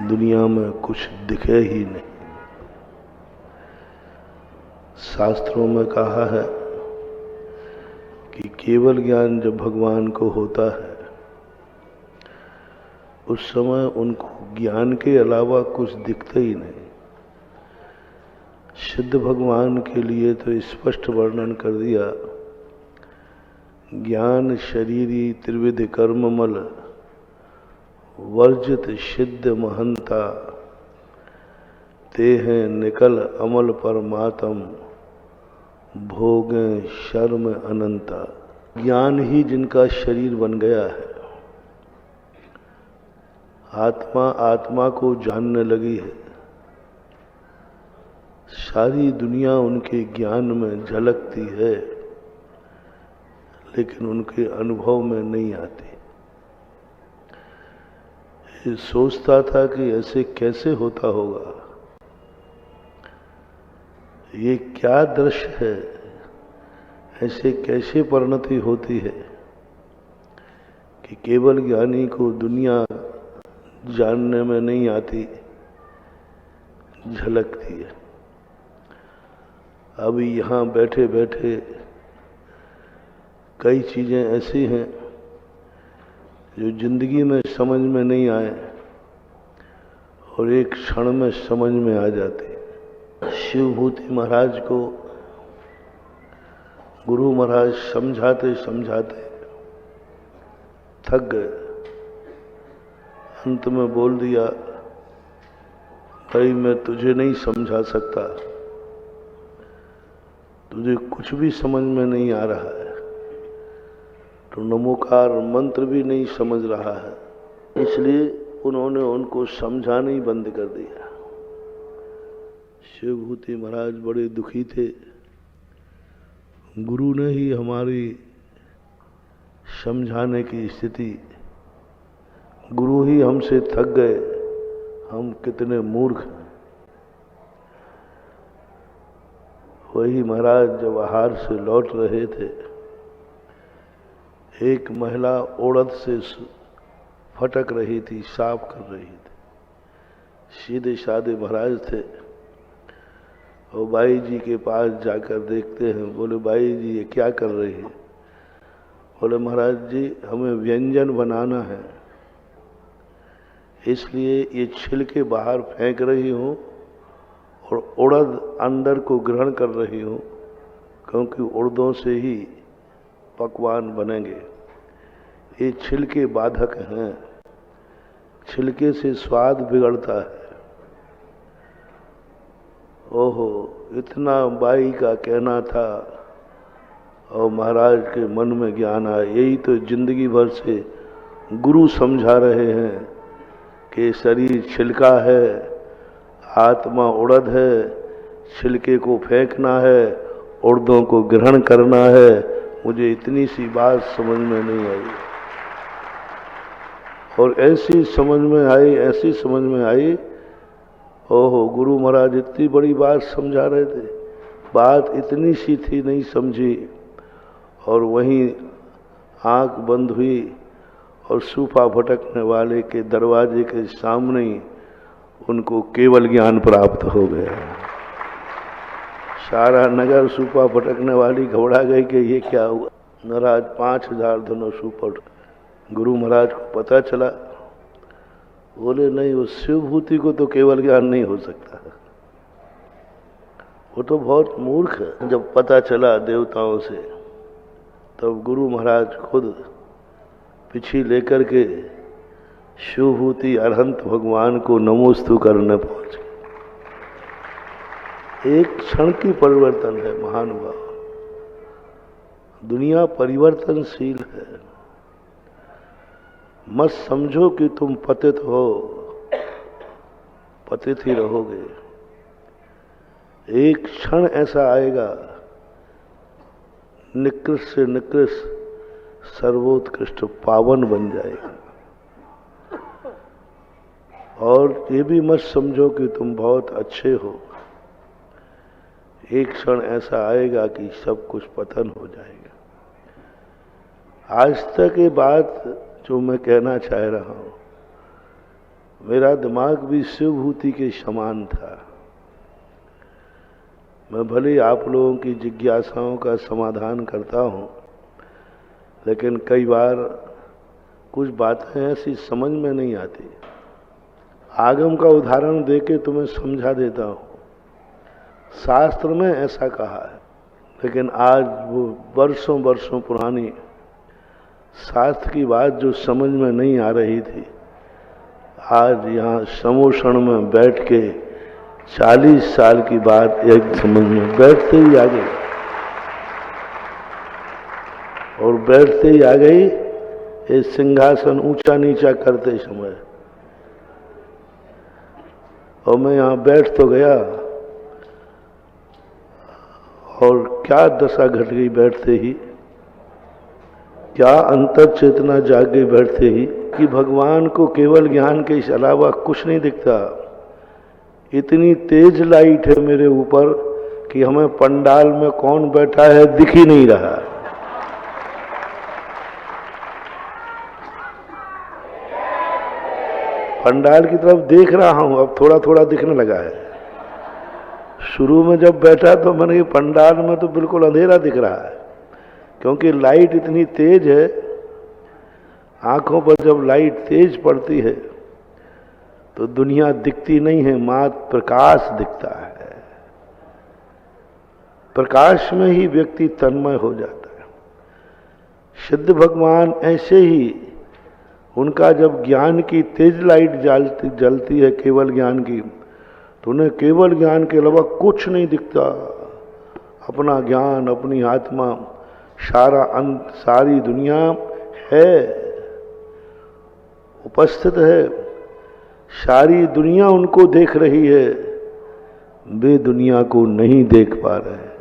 दुनिया में कुछ दिखे ही नहीं। शास्त्रों में कहा है कि केवल ज्ञान जब भगवान को होता है उस समय उनको ज्ञान के अलावा कुछ दिखता ही नहीं। सिद्ध भगवान के लिए तो स्पष्ट वर्णन कर दिया, ज्ञान शरीरी त्रिविध कर्ममल वर्जित सिद्ध महंता, ते हैं निकल अमल परमात्म भोगें शर्म अनंता। ज्ञान ही जिनका शरीर बन गया है, आत्मा आत्मा को जानने लगी है, सारी दुनिया उनके ज्ञान में झलकती है लेकिन उनके अनुभव में नहीं आती। ये सोचता था कि ऐसे कैसे होता होगा, ये क्या दृश्य है, ऐसे कैसे परिणति होती है कि केवल ज्ञानी को दुनिया जानने में नहीं आती, झलकती है। अभी यहाँ बैठे बैठे कई चीजें ऐसी हैं जो जिंदगी में समझ में नहीं आए और एक क्षण में समझ में आ जाती। शिवभूति महाराज को गुरु महाराज समझाते समझाते थक गए। अंत में बोल दिया, भाई मैं तुझे नहीं समझा सकता, तुझे कुछ भी समझ में नहीं आ रहा है, तो नमोकार मंत्र भी नहीं समझ रहा है, इसलिए उन्होंने उनको समझाना ही बंद कर दिया। शिवभूति महाराज बड़े दुखी थे, गुरु ने ही हमारी समझाने की स्थिति, गुरु ही हमसे थक गए, हम कितने मूर्ख। वही महाराज जब आहार से लौट रहे थे, एक महिला औरत से फटक रही थी, साफ कर रही थी। सीधे साधे महाराज थे और बाई जी के पास जाकर देखते हैं, बोले बाई जी ये क्या कर रही है? बोले महाराज जी हमें व्यंजन बनाना है, इसलिए ये छिलके बाहर फेंक रही हूँ और उड़द अंदर को ग्रहण कर रही हूँ, क्योंकि उड़दों से ही पकवान बनेंगे। ये छिलके बाधक हैं, छिलके से स्वाद बिगड़ता है। ओहो, इतना बाई का कहना था और महाराज के मन में ज्ञान आया। यही तो जिंदगी भर से गुरु समझा रहे हैं कि शरीर छिलका है, आत्मा उड़द है, छिलके को फेंकना है, उड़दों को ग्रहण करना है। मुझे इतनी सी बात समझ में नहीं आई और ऐसी समझ में आई, ऐसी समझ में आई। ओहो, गुरु महाराज इतनी बड़ी बात समझा रहे थे, बात इतनी सी थी, नहीं समझी और वहीं आंख बंद हुई और सूफा भटकने वाले के दरवाजे के सामने ही उनको केवल ज्ञान प्राप्त हो गया। सारा नगर सूपा भटकने वाली घबरा गई कि ये क्या हुआ। महाराज 5000 धनो सूपट। गुरु महाराज को पता चला, बोले नहीं, उस शिवभूति को तो केवल ज्ञान नहीं हो सकता, वो तो बहुत मूर्ख है। जब पता चला देवताओं से, तब गुरु महाराज खुद पिछी लेकर के शिवभूति अरहंत भगवान को नमोस्तु करने पहुंचे। एक क्षण की परिवर्तन है महानुभाव, दुनिया परिवर्तनशील है। मत समझो कि तुम पतित हो, पतित ही रहोगे। एक क्षण ऐसा आएगा, निकृष्ट से निकृष्ट सर्वोत्कृष्ट पावन बन जाएगा। और ये भी मत समझो कि तुम बहुत अच्छे हो। एक क्षण ऐसा आएगा कि सब कुछ पतन हो जाएगा। आज तक ये बात जो मैं कहना चाह रहा हूं, मेरा दिमाग भी शिवभूति के समान था। मैं भले आप लोगों की जिज्ञासाओं का समाधान करता हूं, लेकिन कई बार कुछ बातें ऐसी समझ में नहीं आती। आगम का उदाहरण देके तुम्हें समझा देता हूं। शास्त्र में ऐसा कहा है, लेकिन आज वो वर्षों वर्षों पुरानी शास्त्र की बात जो समझ में नहीं आ रही थी, आज यहाँ समोषण में बैठ के 40 साल की बात एक समझ में बैठते ही आ गई। और बैठते ही आ गई ये सिंहासन ऊंचा नीचा करते समय। और मैं यहाँ बैठ तो गया, और क्या दशा घट गई बैठते ही, क्या अंतर चेतना जाग गई बैठते ही कि भगवान को केवल ज्ञान के अलावा कुछ नहीं दिखता। इतनी तेज लाइट है मेरे ऊपर कि हमें पंडाल में कौन बैठा है दिख ही नहीं रहा। पंडाल की तरफ देख रहा हूं, अब थोड़ा थोड़ा दिखने लगा है। शुरू में जब बैठा तो मैंने पंडाल में तो बिल्कुल अंधेरा दिख रहा है, क्योंकि लाइट इतनी तेज है। आंखों पर जब लाइट तेज पड़ती है तो दुनिया दिखती नहीं है, मात्र प्रकाश दिखता है। प्रकाश में ही व्यक्ति तन्मय हो जाता है। सिद्ध भगवान ऐसे ही, उनका जब ज्ञान की तेज लाइट जलती है केवल ज्ञान की, तो उन्हें केवल ज्ञान के अलावा कुछ नहीं दिखता। अपना ज्ञान, अपनी आत्मा, सारी दुनिया है, उपस्थित है। सारी दुनिया उनको देख रही है, वे दुनिया को नहीं देख पा रहे हैं।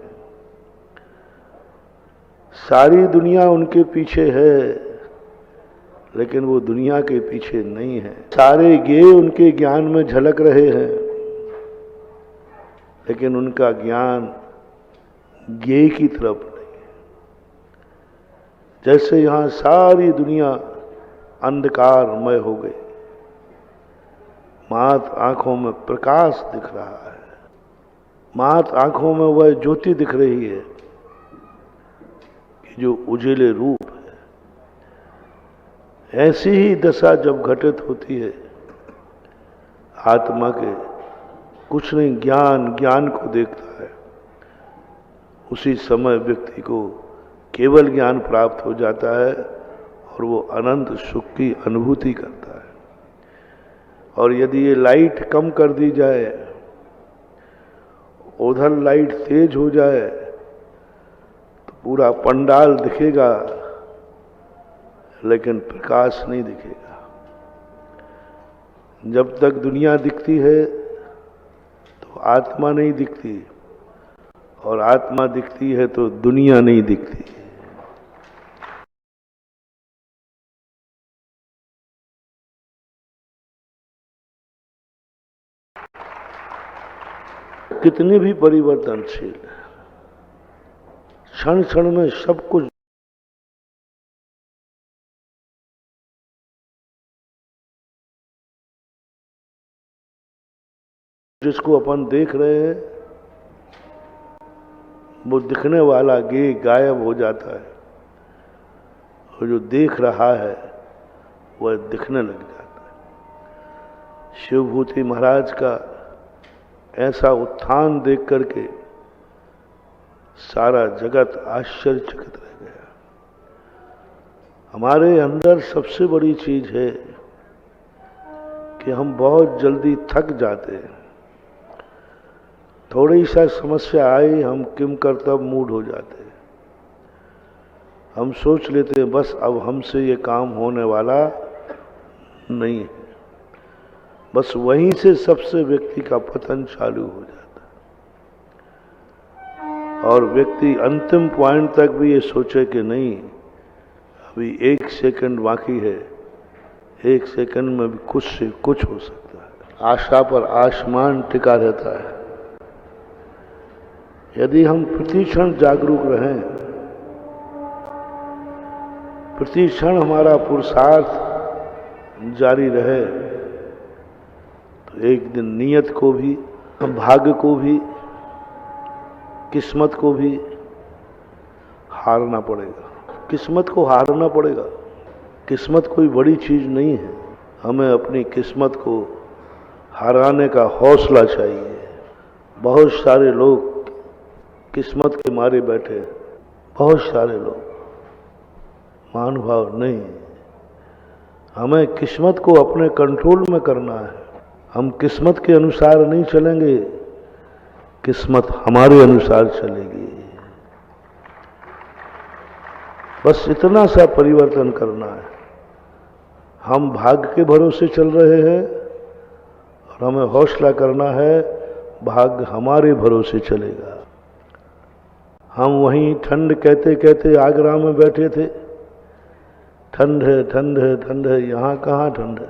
सारी दुनिया उनके पीछे है, लेकिन वो दुनिया के पीछे नहीं है। सारे ज्ञेय उनके ज्ञान में झलक रहे हैं, लेकिन उनका ज्ञान ज्ञेय की तरफ नहीं है। जैसे यहां सारी दुनिया अंधकारमय हो गई, मात्र आंखों में प्रकाश दिख रहा है, मात्र आंखों में वह ज्योति दिख रही है कि जो उजेले रूप है। ऐसी ही दशा जब घटित होती है आत्मा के, कुछ नहीं, ज्ञान को देखता है, उसी समय व्यक्ति को केवल ज्ञान प्राप्त हो जाता है और वो अनंत सुख की अनुभूति करता है। और यदि ये लाइट कम कर दी जाए, उधर लाइट तेज हो जाए, तो पूरा पंडाल दिखेगा, लेकिन प्रकाश नहीं दिखेगा। जब तक दुनिया दिखती है तो आत्मा नहीं दिखती, और आत्मा दिखती है तो दुनिया नहीं दिखती। कितने भी परिवर्तनशील है, क्षण क्षण में सब कुछ जिसको अपन देख रहे हैं वो दिखने वाला गायब हो जाता है, और जो देख रहा है वह दिखने लग जाता है। शिवभूति महाराज का ऐसा उत्थान देख करके सारा जगत आश्चर्यचकित रह गया। हमारे अंदर सबसे बड़ी चीज है कि हम बहुत जल्दी थक जाते हैं। थोड़ी सा समस्या आई, हम किम करतब मूड हो जाते हैं। हम सोच लेते हैं बस अब हमसे ये काम होने वाला नहीं है। बस वहीं से सबसे व्यक्ति का पतन चालू हो जाता है, और व्यक्ति अंतिम पॉइंट तक भी ये सोचे कि नहीं, अभी 1 सेकंड बाकी है, 1 सेकंड में भी कुछ से कुछ हो सकता है। आशा पर आसमान टिका रहता है। यदि हम प्रति क्षण जागरूक रहें, प्रति क्षण हमारा पुरुषार्थ जारी रहे, तो एक दिन नियत को भी, भाग्य को भी, किस्मत को भी हारना पड़ेगा। किस्मत को हारना पड़ेगा। किस्मत कोई बड़ी चीज नहीं है। हमें अपनी किस्मत को हराने का हौसला चाहिए। बहुत सारे लोग किस्मत के मारे बैठे, बहुत सारे लोग महानुभाव नहीं। हमें किस्मत को अपने कंट्रोल में करना है। हम किस्मत के अनुसार नहीं चलेंगे, किस्मत हमारे अनुसार चलेगी। बस इतना सा परिवर्तन करना है। हम भाग्य के भरोसे चल रहे हैं और हमें हौसला करना है, भाग्य हमारे भरोसे चलेगा। हम वहीं ठंड कहते कहते आगरा में बैठे थे, ठंड है ठंड है ठंड है। यहाँ कहाँ ठंड है?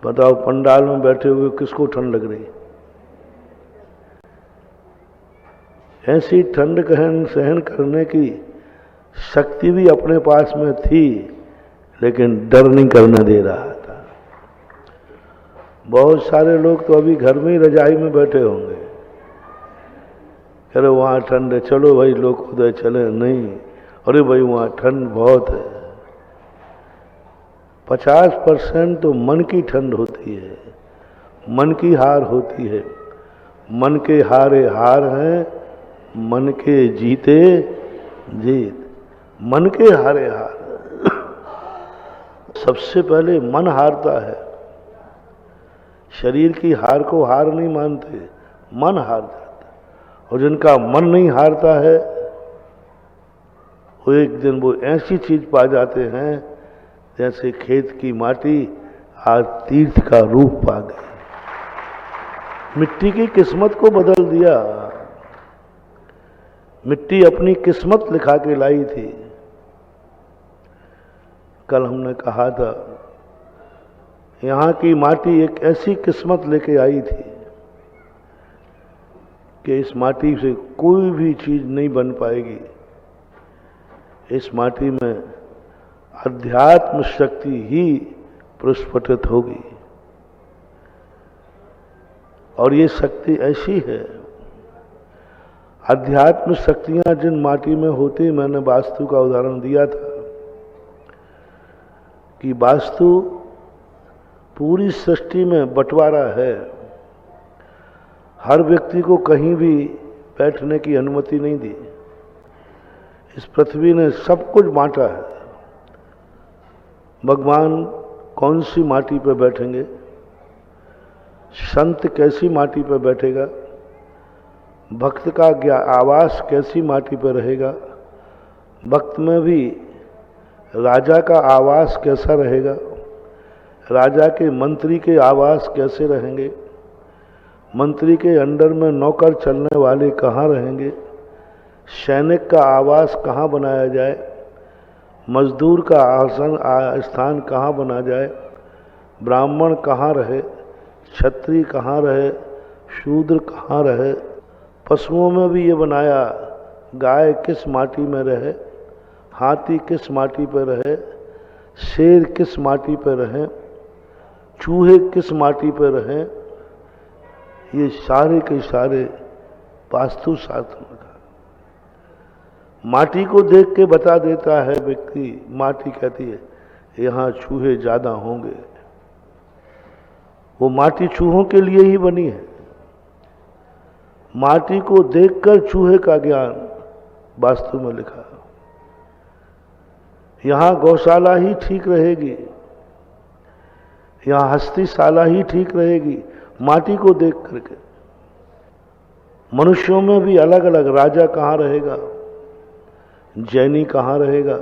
बताओ, पंडाल में बैठे हुए किसको ठंड लग रही? ऐसी ठंड सहन करने की शक्ति भी अपने पास में थी, लेकिन डर नहीं करने दे रहा था। बहुत सारे लोग तो अभी घर में ही रजाई में बैठे होंगे। अरे वहाँ ठंड है, चलो भाई लोग उधर चले। नहीं, अरे भाई वहाँ ठंड बहुत है। 50% तो मन की ठंड होती है, मन की हार होती है। मन के हारे हार हैं, मन के जीते जीत। मन के हारे हार। सबसे पहले मन हारता है। शरीर की हार को हार नहीं मानते, मन हार जाता। और जिनका मन नहीं हारता है, वो एक दिन वो ऐसी चीज पा जाते हैं जैसे खेत की माटी आज तीर्थ का रूप पा गई। मिट्टी की किस्मत को बदल दिया। मिट्टी अपनी किस्मत लिखा के लाई थी। कल हमने कहा था, यहाँ की माटी एक ऐसी किस्मत लेके आई थी कि इस माटी से कोई भी चीज नहीं बन पाएगी। इस माटी में अध्यात्म शक्ति ही प्रस्फुटित होगी। और ये शक्ति ऐसी है, अध्यात्म शक्तियां जिन माटी में होती, मैंने वास्तु का उदाहरण दिया था कि वास्तु पूरी सृष्टि में बंटवारा है। हर व्यक्ति को कहीं भी बैठने की अनुमति नहीं दी। इस पृथ्वी ने सब कुछ बांटा है। भगवान कौन सी माटी पर बैठेंगे, संत कैसी माटी पर बैठेगा, भक्त का आवास कैसी माटी पर रहेगा, भक्त में भी राजा का आवास कैसा रहेगा, राजा के मंत्री के आवास कैसे रहेंगे, मंत्री के अंडर में नौकर चलने वाले कहाँ रहेंगे, सैनिक का आवास कहाँ बनाया जाए, मजदूर का स्थान कहाँ बना जाए, ब्राह्मण कहाँ रहे, क्षत्रिय कहाँ रहे, शूद्र कहाँ रहे। पशुओं में भी ये बनाया, गाय किस माटी में रहे, हाथी किस माटी पर रहे, शेर किस माटी पर रहे, चूहे किस माटी पर रहे। ये सारे के सारे वास्तु शास्त्र में माटी को देख के बता देता है व्यक्ति। माटी कहती है यहाँ चूहे ज्यादा होंगे। वो माटी चूहों के लिए ही बनी है। माटी को देखकर चूहे का ज्ञान वास्तु में लिखा। यहाँ गौशाला ही ठीक रहेगी, यहाँ हस्तीशाला ही ठीक रहेगी, माटी को देख करके। मनुष्यों में भी अलग अलग, राजा कहाँ रहेगा, जैनी कहाँ रहेगा,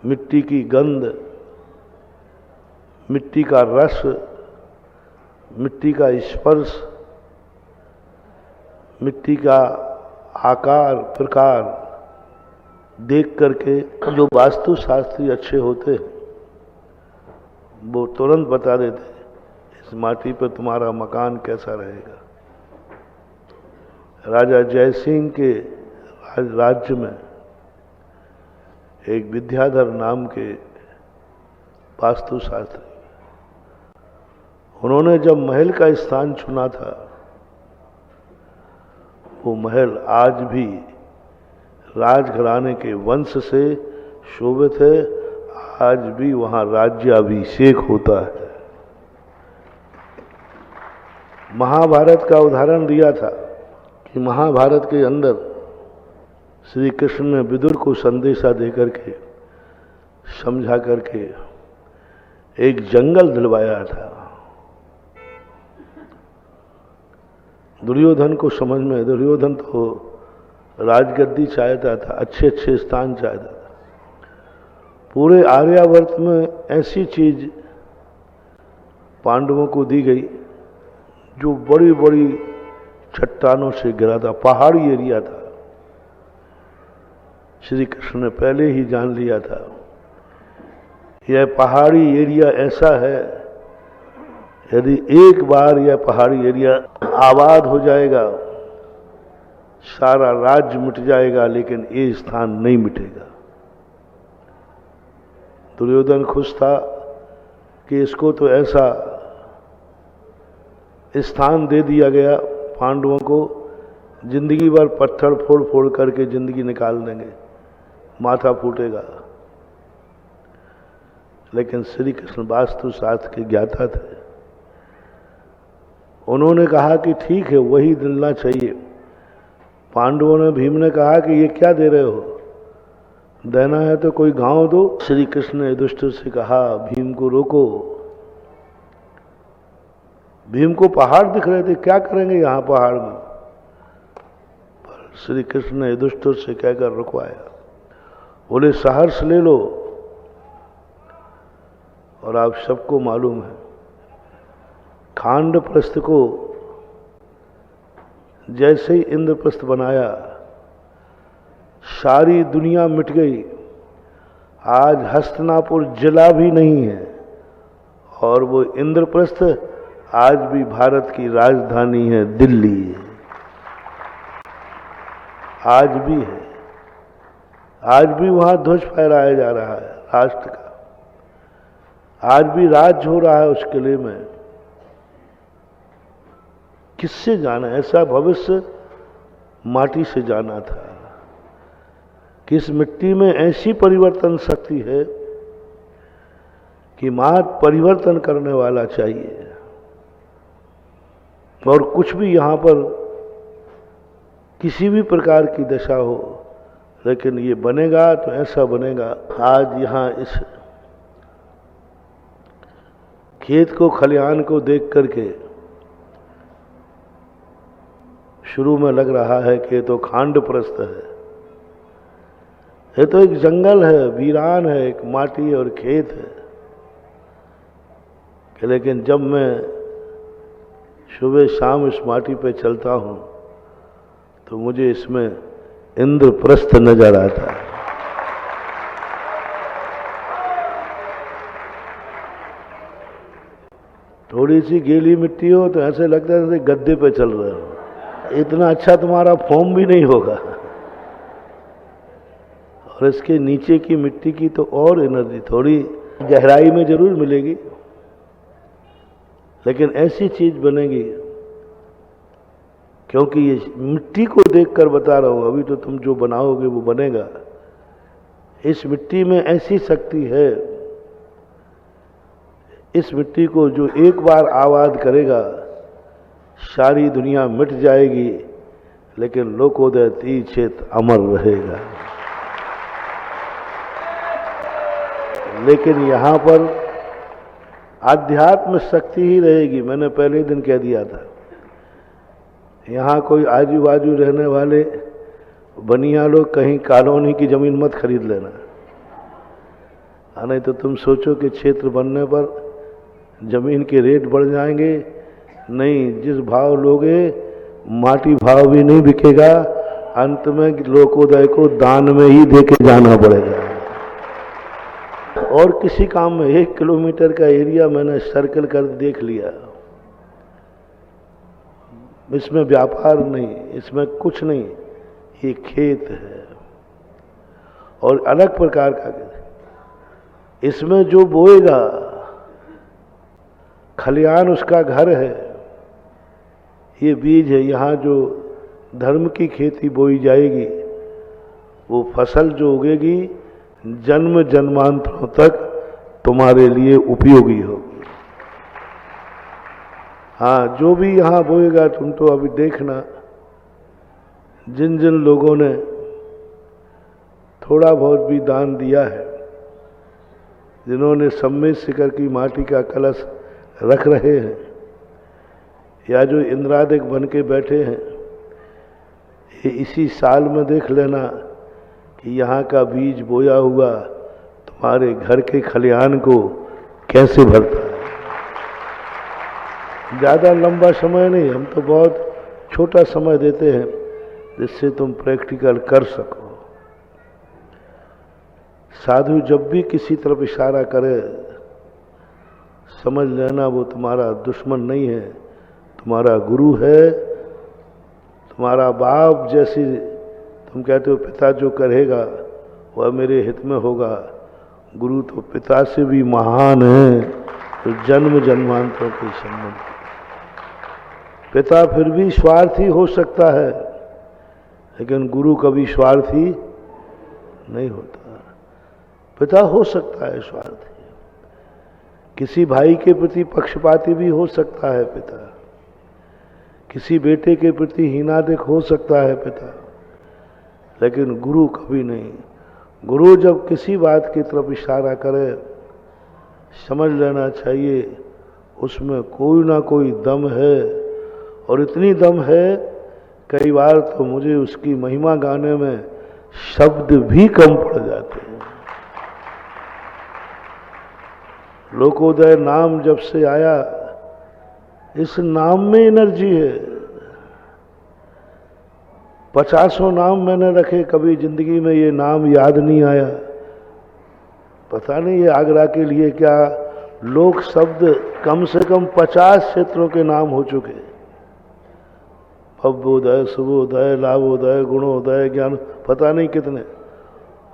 मिट्टी की गंध, मिट्टी का रस, मिट्टी का स्पर्श, मिट्टी का आकार प्रकार देख करके जो वास्तु शास्त्री अच्छे होते हैं वो तुरंत बता देते इस माटी पर तुम्हारा मकान कैसा रहेगा। राजा जयसिंह के राज्य में एक विद्याधर नाम के वास्तुशास्त्री, उन्होंने जब महल का स्थान चुना था, वो महल आज भी राजघराने के वंश से शोभित है। आज भी वहां राज्याभिषेक होता है। महाभारत का उदाहरण दिया था कि महाभारत के अंदर श्री कृष्ण ने विदुर को संदेशा देकर के, समझा करके एक जंगल दिलवाया था। दुर्योधन को समझ में, दुर्योधन तो राजगद्दी चाहता था, अच्छे अच्छे स्थान चाहता था। पूरे आर्यावर्त में ऐसी चीज पांडवों को दी गई जो बड़ी बड़ी चट्टानों से घिरा था, पहाड़ी एरिया था। श्री कृष्ण ने पहले ही जान लिया था यह पहाड़ी एरिया ऐसा है, यदि एक बार यह पहाड़ी एरिया आबाद हो जाएगा, सारा राज्य मिट जाएगा, लेकिन ये स्थान नहीं मिटेगा। दुर्योधन खुश था कि इसको तो ऐसा स्थान दे दिया गया पांडवों को, जिंदगी भर पत्थर फोड़ फोड़ करके जिंदगी निकाल देंगे, माथा फूटेगा। लेकिन श्री कृष्ण वास्तुशास्त्र के ज्ञाता थे। उन्होंने कहा कि ठीक है, वही मिलना चाहिए। पांडवों ने, भीम ने कहा कि ये क्या दे रहे हो, देना है तो कोई गांव दो। श्री कृष्ण ने युधिष्ठिर से कहा, भीम को रोको। भीम को पहाड़ दिख रहे थे, क्या करेंगे यहां पहाड़ में। पर श्री कृष्ण ने युधिष्ठिर से कहकर रुकवाया, बोले सहर्ष ले लो। और आप सबको मालूम है, खांडप्रस्थ को जैसे ही इंद्रप्रस्थ बनाया, सारी दुनिया मिट गई। आज हस्तिनापुर जिला भी नहीं है, और वो इंद्रप्रस्थ आज भी भारत की राजधानी है, दिल्ली आज भी है। आज भी वहां ध्वज फहराया जा रहा है राष्ट्र का। आज भी राज हो रहा है उस किले में। किससे जाना, ऐसा भविष्य माटी से जाना था। किस मिट्टी में ऐसी परिवर्तन शक्ति है कि मात परिवर्तन करने वाला चाहिए। और कुछ भी यहां पर किसी भी प्रकार की दशा हो, लेकिन ये बनेगा तो ऐसा बनेगा। आज यहां इस खेत को, खलिहान को देख करके शुरू में लग रहा है कि ये तो खांडप्रस्थ है, ये तो एक जंगल है, वीरान है, एक माटी और खेत है। कि लेकिन जब मैं सुबह शाम इस माटी पे चलता हूं तो मुझे इसमें इंद्रप्रस्थ नजर आता है। थोड़ी सी गीली मिट्टी हो तो ऐसे लगता है जैसे गद्दे पे चल रहे हो। इतना अच्छा तुम्हारा फॉर्म भी नहीं होगा। और इसके नीचे की मिट्टी की तो और एनर्जी थोड़ी गहराई में जरूर मिलेगी, लेकिन ऐसी चीज बनेगी, क्योंकि ये मिट्टी को देखकर बता रहा हूं, अभी तो तुम जो बनाओगे वो बनेगा। इस मिट्टी में ऐसी शक्ति है, इस मिट्टी को जो एक बार आबाद करेगा, सारी दुनिया मिट जाएगी, लेकिन लोकोदय तीक्षेत्र अमर रहेगा। लेकिन यहां पर आध्यात्म शक्ति ही रहेगी। मैंने पहले दिन कह दिया था, यहां कोई आजू बाजू रहने वाले बनिया लोग कहीं कॉलोनी की जमीन मत खरीद लेना, नहीं तो तुम सोचो कि क्षेत्र बनने पर जमीन के रेट बढ़ जाएंगे। नहीं, जिस भाव लोगे माटी भाव भी नहीं बिकेगा, अंत में लोकोदय को दान में ही देके जाना पड़ेगा। और किसी काम में 1 किलोमीटर का एरिया मैंने सर्कल कर देख लिया, इसमें व्यापार नहीं, इसमें कुछ नहीं, ये खेत है और अलग प्रकार का। इसमें जो बोएगा खलियान उसका घर है, ये बीज है। यहाँ जो धर्म की खेती बोई जाएगी वो फसल जो उगेगी जन्म जन्मांतरों तक तुम्हारे लिए उपयोगी होगी। हाँ, जो भी यहाँ बोएगा, तुम तो अभी देखना, जिन जिन लोगों ने थोड़ा बहुत भी दान दिया है, जिन्होंने सम्मेद शिखर की माटी का कलश रख रहे हैं या जो इंद्रादिक बन के बैठे हैं, ये इसी साल में देख लेना कि यहाँ का बीज बोया हुआ तुम्हारे घर के खलिहान को कैसे भरता है। ज़्यादा लंबा समय नहीं, हम तो बहुत छोटा समय देते हैं जिससे तुम प्रैक्टिकल कर सको। साधु जब भी किसी तरफ इशारा करे, समझ लेना वो तुम्हारा दुश्मन नहीं है, तुम्हारा गुरु है, तुम्हारा बाप। जैसी तुम कहते हो पिता जो करेगा वह मेरे हित में होगा, गुरु तो पिता से भी महान है, तो जन्म जन्मांतरों के संबंध। पिता फिर भी स्वार्थी हो सकता है, लेकिन गुरु कभी स्वार्थी नहीं होता। पिता हो सकता है स्वार्थी, किसी भाई के प्रति पक्षपाती भी हो सकता है पिता, किसी बेटे के प्रति हीनादिक हो सकता है पिता, लेकिन गुरु कभी नहीं। गुरु जब किसी बात की तरफ इशारा करे, समझ लेना चाहिए उसमें कोई ना कोई दम है, और इतनी दम है कई बार तो मुझे उसकी महिमा गाने में शब्द भी कम पड़ जाते हैं। लोकोदय नाम जब से आया, इस नाम में एनर्जी है। 50 नाम मैंने रखे, कभी जिंदगी में ये नाम याद नहीं आया। पता नहीं ये आगरा के लिए क्या लोक शब्द कम से कम 50 क्षेत्रों के नाम हो चुके। भव्योदय, शुभोदय, लाभोदय, गुणोदय, ज्ञान, पता नहीं कितने।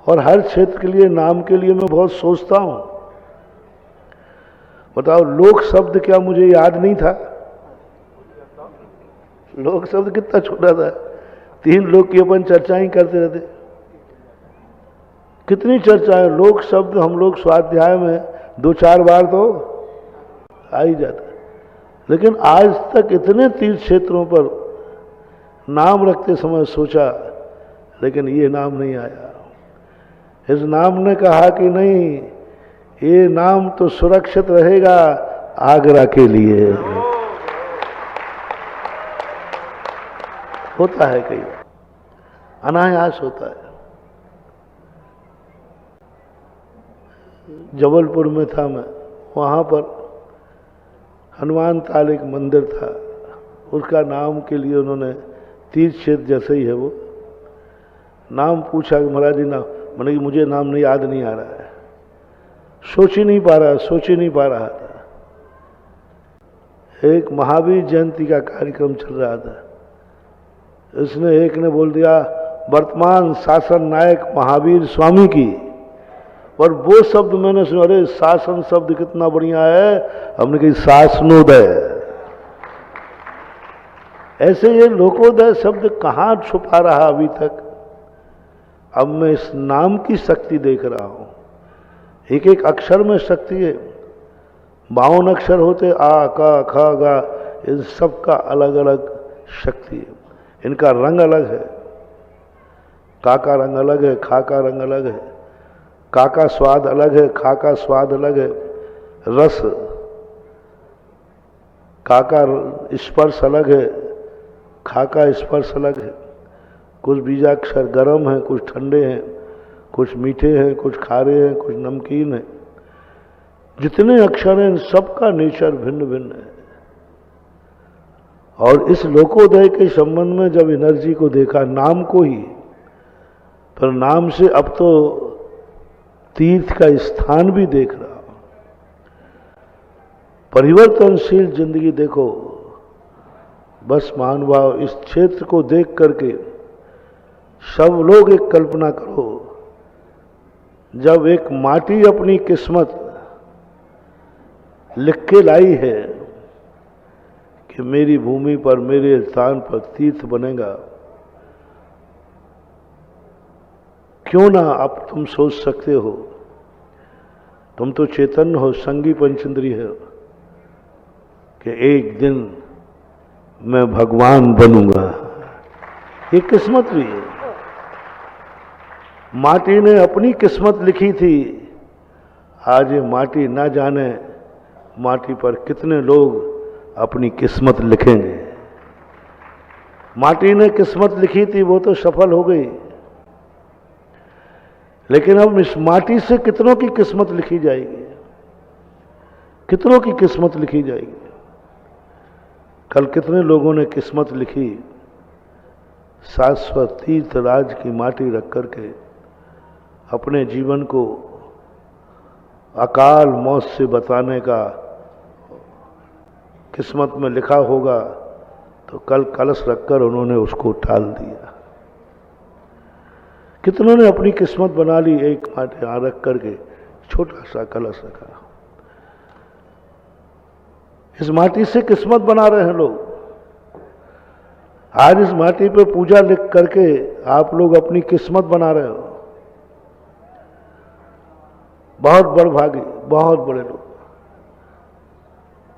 और हर क्षेत्र के लिए नाम के लिए मैं बहुत सोचता हूं। बताओ, लोक शब्द क्या मुझे याद नहीं था? लोक शब्द कितना छोटा था, 3 लोग की अपन चर्चाएं करते रहते। कितनी चर्चाएं, लोक शब्द हम लोग स्वाध्याय में 2-4 बार तो आ ही जाता, लेकिन आज तक इतने तीर्थ क्षेत्रों पर नाम रखते समय सोचा, लेकिन ये नाम नहीं आया। इस नाम ने कहा कि नहीं, ये नाम तो सुरक्षित रहेगा आगरा के लिए। होता है कई बार, अनायास होता है। जबलपुर में था मैं, वहां पर हनुमान ताल एक मंदिर था, उसका नाम के लिए उन्होंने तीर्थ क्षेत्र जैसे ही है वो नाम पूछा कि महाराज जी नाम, मैंने कि मुझे नाम नहीं, याद नहीं आ रहा है, सोच ही नहीं पा रहा था। एक महावीर जयंती का कार्यक्रम चल रहा था, इसने एक ने बोल दिया वर्तमान शासन नायक महावीर स्वामी की, और वो शब्द मैंने सुना, अरे शासन शब्द कितना बढ़िया है, हमने कही शासनोदय। ऐसे ये लोकोदय शब्द कहाँ छुपा रहा अभी तक। अब मैं इस नाम की शक्ति देख रहा हूं, एक एक अक्षर में शक्ति है। 52 अक्षर होते, आ, का, खा, गा, इन सब का अलग अलग शक्ति है, इनका रंग अलग है। का रंग अलग है, खा का रंग अलग है, का स्वाद अलग है, खा का स्वाद अलग है, रस, का स्पर्श अलग है, खा का स्पर्श अलग है। कुछ बीजाक्षर गर्म हैं, कुछ ठंडे हैं, कुछ मीठे हैं, कुछ खारे हैं, कुछ नमकीन हैं। जितने अक्षर हैं सबका नेचर भिन्न भिन्न है। और इस लोकोदय के संबंध में जब एनर्जी को देखा, नाम को ही, पर नाम से अब तो तीर्थ का स्थान भी देख रहा हूं। परिवर्तनशील जिंदगी देखो, बस महानुभाव, इस क्षेत्र को देख करके सब लोग एक कल्पना करो, जब एक माटी अपनी किस्मत लिख के लाई है कि मेरी भूमि पर, मेरे स्थान पर तीर्थ बनेगा, क्यों ना अब तुम सोच सकते हो, तुम तो चैतन्य हो, संगी पंचेंद्रिय हो, कि एक दिन मैं भगवान बनूंगा। ये किस्मत भी है। माटी ने अपनी किस्मत लिखी थी, आज ये माटी ना जाने माटी पर कितने लोग अपनी किस्मत लिखेंगे। माटी ने किस्मत लिखी थी, वो तो सफल हो गई, लेकिन अब इस माटी से कितनों की किस्मत लिखी जाएगी, कितनों की किस्मत लिखी जाएगी। कल कितने लोगों ने किस्मत लिखी, शाश्वत तीर्थ राज की माटी रख करके अपने जीवन को अकाल मौत से बचाने का किस्मत में लिखा होगा, तो कल कलश रखकर उन्होंने उसको टाल दिया। कितनों ने अपनी किस्मत बना ली, एक माटी यहां रख करके छोटा सा कलश रखा। इस माटी से किस्मत बना रहे हैं लोग। आज इस माटी पे पूजा लिख करके आप लोग अपनी किस्मत बना रहे हो। बहुत बड़भागी, बहुत बड़े लोग।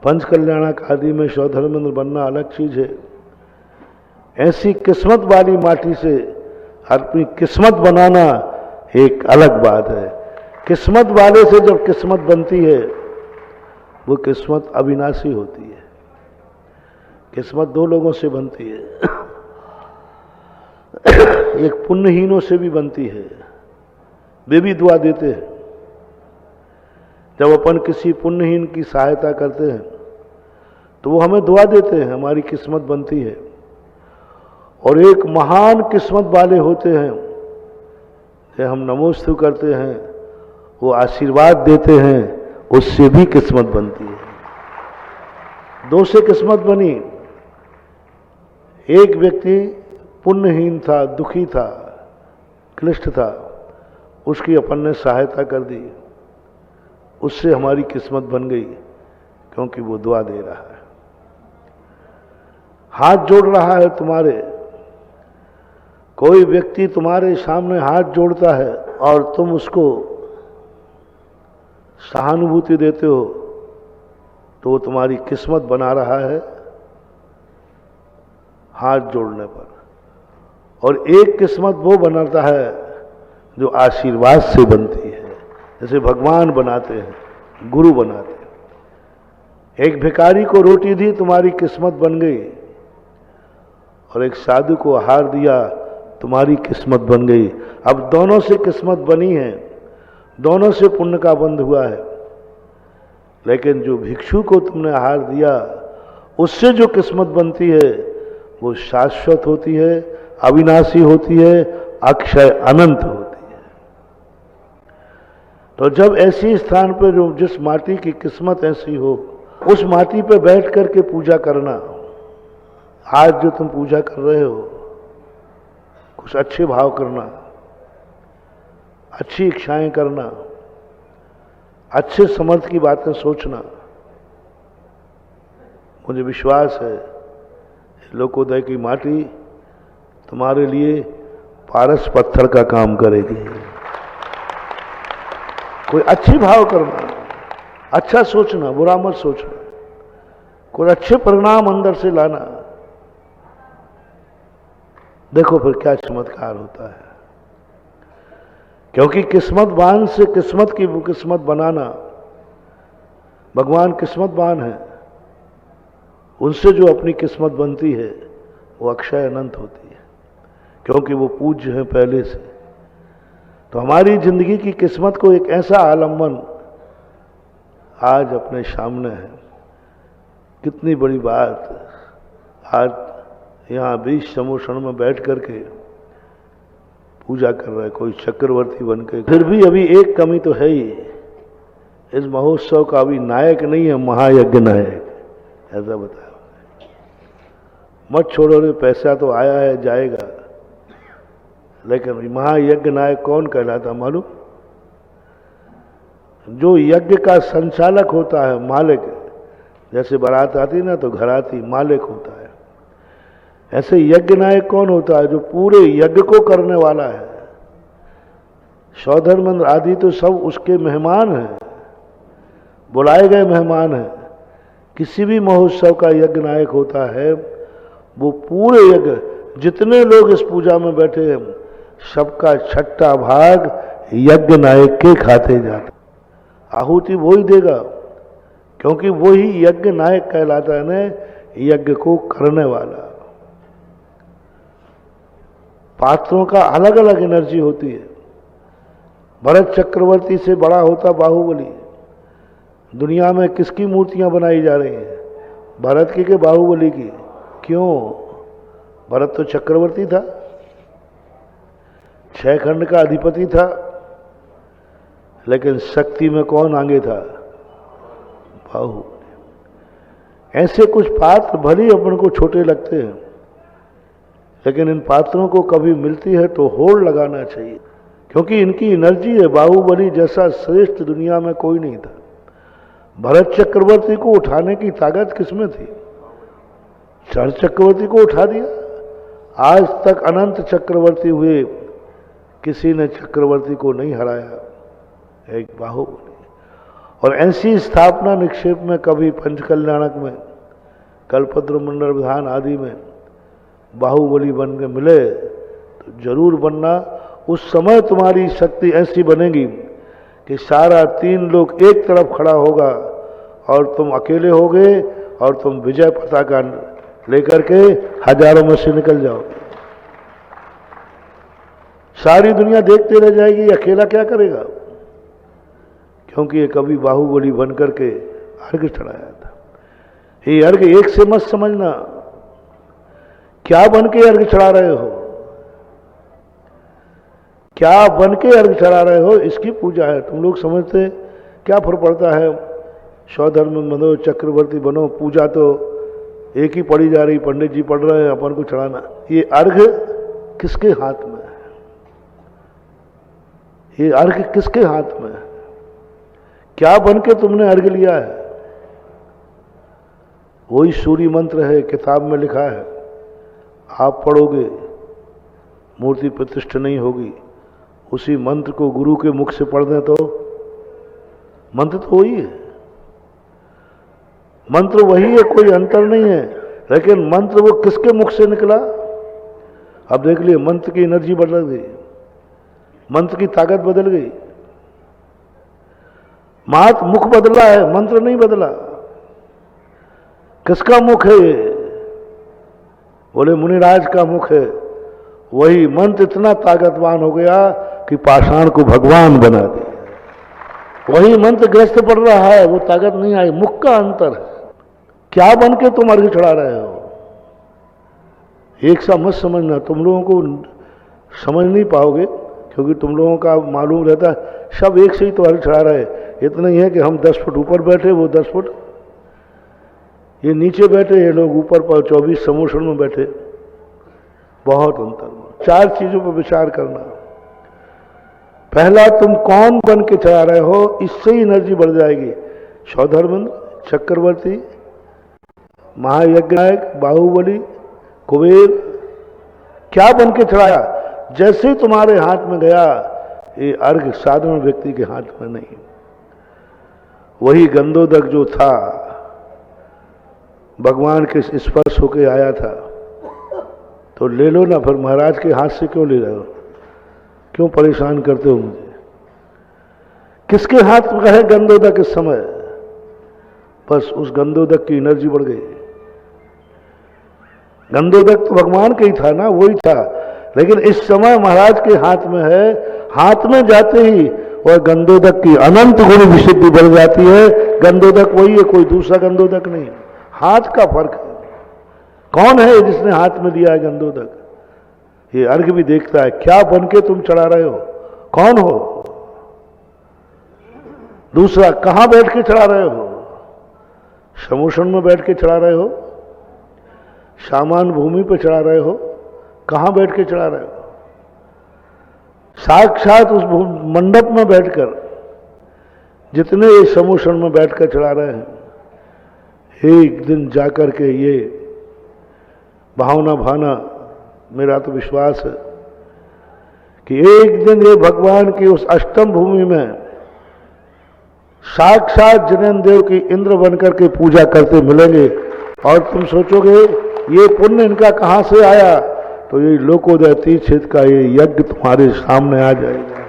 पंच कल्याणक आदि में सौधर्मेंद्र बनना अलग चीज है, ऐसी किस्मत वाली माटी से अपनी किस्मत बनाना एक अलग बात है। किस्मत वाले से जब किस्मत बनती है, वो किस्मत अविनाशी होती है। किस्मत दो लोगों से बनती है, एक पुण्यहीनों से भी बनती है, वे भी दुआ देते हैं। जब अपन किसी पुण्यहीन की सहायता करते हैं तो वो हमें दुआ देते हैं, हमारी किस्मत बनती है। और एक महान किस्मत वाले होते हैं, जब हम नमोस्तु करते हैं, वो आशीर्वाद देते हैं, उससे भी किस्मत बनती है। दो से किस्मत बनी। एक व्यक्ति पुण्यहीन था, दुखी था, क्लिष्ट था, उसकी अपन ने सहायता कर दी, उससे हमारी किस्मत बन गई, क्योंकि वो दुआ दे रहा है, हाथ जोड़ रहा है तुम्हारे। कोई व्यक्ति तुम्हारे सामने हाथ जोड़ता है और तुम उसको सहानुभूति देते हो, तो वो तुम्हारी किस्मत बना रहा है हाथ जोड़ने पर। और एक किस्मत वो बनाता है जो आशीर्वाद से बनती है, जैसे भगवान बनाते हैं, गुरु बनाते हैं। एक भिखारी को रोटी दी, तुम्हारी किस्मत बन गई, और एक साधु को आहार दिया, तुम्हारी किस्मत बन गई। अब दोनों से किस्मत बनी है, दोनों से पुण्य का बंध हुआ है। लेकिन जो भिक्षु को तुमने आहार दिया, उससे जो किस्मत बनती है वो शाश्वत होती है, अविनाशी होती है, अक्षय अनंत होती है। तो जब ऐसी स्थान पर जो जिस माटी की किस्मत ऐसी हो, उस माटी पर बैठ करके पूजा करना। आज जो तुम पूजा कर रहे हो, कुछ अच्छे भाव करना, अच्छी इच्छाएं करना, अच्छे समर्थ की बातें सोचना। मुझे विश्वास है लोकोदय की माटी तुम्हारे लिए पारस पत्थर का काम करेगी। कोई अच्छी भाव करना, अच्छा सोचना, बुरा मत सोचना, कोई अच्छे परिणाम अंदर से लाना। देखो फिर क्या चमत्कार होता है। क्योंकि किस्मतवान से किस्मत की वो किस्मत बनाना, भगवान किस्मतवान है, उनसे जो अपनी किस्मत बनती है वो अक्षय अनंत होती है, क्योंकि वो पूज्य है पहले से। तो हमारी जिंदगी की किस्मत को एक ऐसा आलम्बन आज अपने सामने है। कितनी बड़ी बात। आज यहाँ 20 समोषण में बैठ करके पूजा कर रहा है कोई चक्रवर्ती बन के। फिर भी अभी एक कमी तो है ही, इस महोत्सव का अभी नायक नहीं है, महायज्ञ नायक, ऐसा बताया। मत छोड़ो रे, पैसा तो आया है जाएगा। लेकिन महायज्ञ नायक कौन कहलाता मालूम? जो यज्ञ का संचालक होता है, मालिक। जैसे बारात आती ना तो घराती मालिक होता है, ऐसे यज्ञ नायक कौन होता है? जो पूरे यज्ञ को करने वाला है। सौधर्म आदि तो सब उसके मेहमान हैं, बुलाए गए मेहमान हैं। किसी भी महोत्सव का यज्ञ नायक होता है, वो पूरे यज्ञ, जितने लोग इस पूजा में बैठे हैं, सबका छठा भाग यज्ञ नायक के खाते जाता। आहुति वही देगा, क्योंकि वही यज्ञ नायक कहलाता है ना, यज्ञ को करने वाला। पात्रों का अलग अलग एनर्जी होती है। भरत चक्रवर्ती से बड़ा होता बाहुबली। दुनिया में किसकी मूर्तियां बनाई जा रही हैं? भरत की के बाहुबली की? क्यों? भरत तो चक्रवर्ती था, 6 खंड का अधिपति था, लेकिन शक्ति में कौन आगे था? बाहुबली। ऐसे कुछ पात्र भले अपन को छोटे लगते हैं, लेकिन इन पात्रों को कभी मिलती है तो होड़ लगाना चाहिए, क्योंकि इनकी एनर्जी है। बाहुबली जैसा श्रेष्ठ दुनिया में कोई नहीं था। भरत चक्रवर्ती को उठाने की ताकत किसमें थी? चार चक्रवर्ती को उठा दिया। आज तक अनंत चक्रवर्ती हुए, किसी ने चक्रवर्ती को नहीं हराया, एक बाहुबली। और ऐसी स्थापना निक्षेप में कभी पंचकल्याणक में, कल्पद्रुम मंडल विधान आदि में बाहुबली बन के मिले तो जरूर बनना। उस समय तुम्हारी शक्ति ऐसी बनेगी कि सारा 3 लोग एक तरफ खड़ा होगा और तुम अकेले होगे, और तुम विजय पताका लेकर के हजारों में से निकल जाओगे। सारी दुनिया देखते रह जाएगी, अकेला क्या करेगा? क्योंकि ये कभी बाहुबली बन करके अर्घ चढ़ाया था। ये अर्घ एक से मत समझना, क्या बन के अर्घ चढ़ा रहे हो, क्या बन के अर्घ चढ़ा रहे हो, इसकी पूजा है। तुम लोग समझते क्या फर्क पड़ता है? सौधर्म बनो, चक्रवर्ती बनो, पूजा तो एक ही पढ़ी जा रही, पंडित जी पढ़ रहे हैं, अपन को चढ़ाना। ये अर्घ किसके हाथ में है? ये अर्घ किसके हाथ में है? क्या बन के तुमने अर्घ लिया है? वही सूर्य मंत्र है, किताब में लिखा है, आप पढ़ोगे मूर्ति प्रतिष्ठा नहीं होगी। उसी मंत्र को गुरु के मुख से पढ़ दें तो मंत्र तो वही है, मंत्र वही है, कोई अंतर नहीं है। लेकिन मंत्र वो किसके मुख से निकला? अब देख लिए, मंत्र की एनर्जी बदल गई, मंत्र की ताकत बदल गई। मात्र मुख बदला है, मंत्र नहीं बदला। किसका मुख है ये? बोले मुनिराज का मुख है। वही मंत्र इतना ताकतवान हो गया कि पाषाण को भगवान बना दिया। वही मंत्र ग्रस्त पड़ रहा है, वो ताकत नहीं आई, मुख का अंतर है। क्या बन के तुम अर्घ चढ़ा रहे हो? एक सा मत समझना, तुम लोगों को समझ नहीं पाओगे, क्योंकि तुम लोगों का मालूम रहता है सब एक से ही तो अर्घ चढ़ा रहे। इतना ही है कि हम 10 फुट ऊपर बैठे, वो 10 फुट ये नीचे बैठे, ये लोग ऊपर पर 24 समोषण में बैठे। बहुत अंतर। 4 चीजों पर विचार करना। पहला, तुम कौन बन के चढ़ा रहे हो, इससे ही एनर्जी बढ़ जाएगी। सौधर्म, चक्रवर्ती, महायज्ञ नायक, बाहुबली, कुबेर, क्या बन के चढ़ाया? जैसे ही तुम्हारे हाथ में गया, ये अर्घ साधारण व्यक्ति के हाथ में नहीं। वही गंधोदक जो था, भगवान के स्पर्श होके आया था, तो ले लो ना। फिर महाराज के हाथ से क्यों ले रहे हो? क्यों परेशान करते हो मुझे? किसके हाथ में है गंधोदक इस समय? बस उस गंधोदक की एनर्जी बढ़ गई। गंधोदक तो भगवान का ही था ना, वही था, लेकिन इस समय महाराज के हाथ में है। हाथ में जाते ही और गंधोदक की अनंत गुण विशुद्धि बढ़ जाती है। गंधोदक वही है, कोई दूसरा गंधोदक नहीं। हाथ का फर्क है। कौन है जिसने हाथ में दिया है गंधोदक? ये अर्घ भी देखता है, क्या बन के तुम चढ़ा रहे हो, कौन हो? दूसरा, कहां बैठ के चढ़ा रहे हो? समोषण में बैठ के चढ़ा रहे हो? सामान भूमि पर चढ़ा रहे हो, कहाँ बैठ के चढ़ा रहे हो? साक्षात उस मंडप में बैठकर, जितने ये समूषण में बैठकर चढ़ा रहे हैं, एक दिन जाकर के ये भावना भाना, मेरा तो विश्वास है कि एक दिन ये भगवान की उस अष्टम भूमि में साक्षात जिनेन्द्र देव की इंद्र बनकर के पूजा करते मिलेंगे। और तुम सोचोगे ये पुण्य इनका कहां से आया, तो ये लोकोदय तीर्थ का ये यज्ञ तुम्हारे सामने आ जाएगा।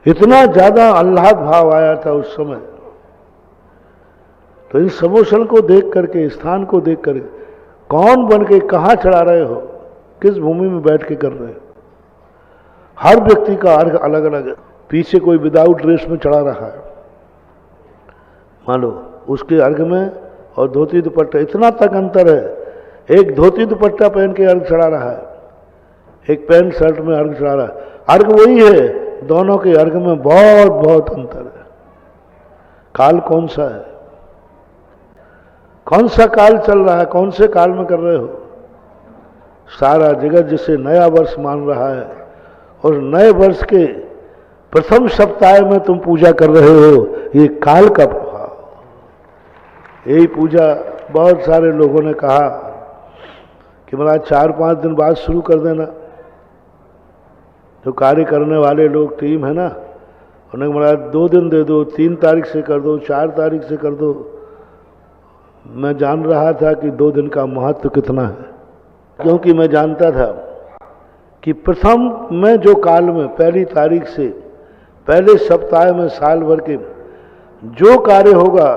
इतना ज्यादा आह्लाद भाव आया था उस समय। तो इस समूषण को देख करके, स्थान को देख करके, कौन बन के कहां चढ़ा रहे हो, किस भूमि में बैठ के कर रहे हो? हर व्यक्ति का अर्घ अलग अलग है। पीछे कोई विदाउट ड्रेस में चढ़ा रहा है, मान लो उसके अर्घ में और धोती दुपट्टा इतना तक अंतर है। एक धोती दुपट्टा पहन के अर्घ चढ़ा रहा है, एक पैंट शर्ट में अर्घ चढ़ा रहा है। अर्घ वही है, दोनों के अर्घ में बहुत बहुत अंतर है। काल कौन सा है, कौन सा काल चल रहा है, कौन से काल में कर रहे हो? सारा जगत जिसे नया वर्ष मान रहा है और नए वर्ष के प्रथम सप्ताह में तुम पूजा कर रहे हो, ये काल का प्रभाव। यही पूजा बहुत सारे लोगों ने कहा कि महाराज 4-5 दिन बाद शुरू कर देना। जो कार्य करने वाले लोग टीम है ना, उन्हें महाराज 2 दिन दे दो, 3 तारीख से कर दो, 4 तारीख से कर दो। मैं जान रहा था कि 2 दिन का महत्व कितना है, क्योंकि मैं जानता था कि प्रथम में जो काल में पहली तारीख से पहले सप्ताह में साल भर के जो कार्य होगा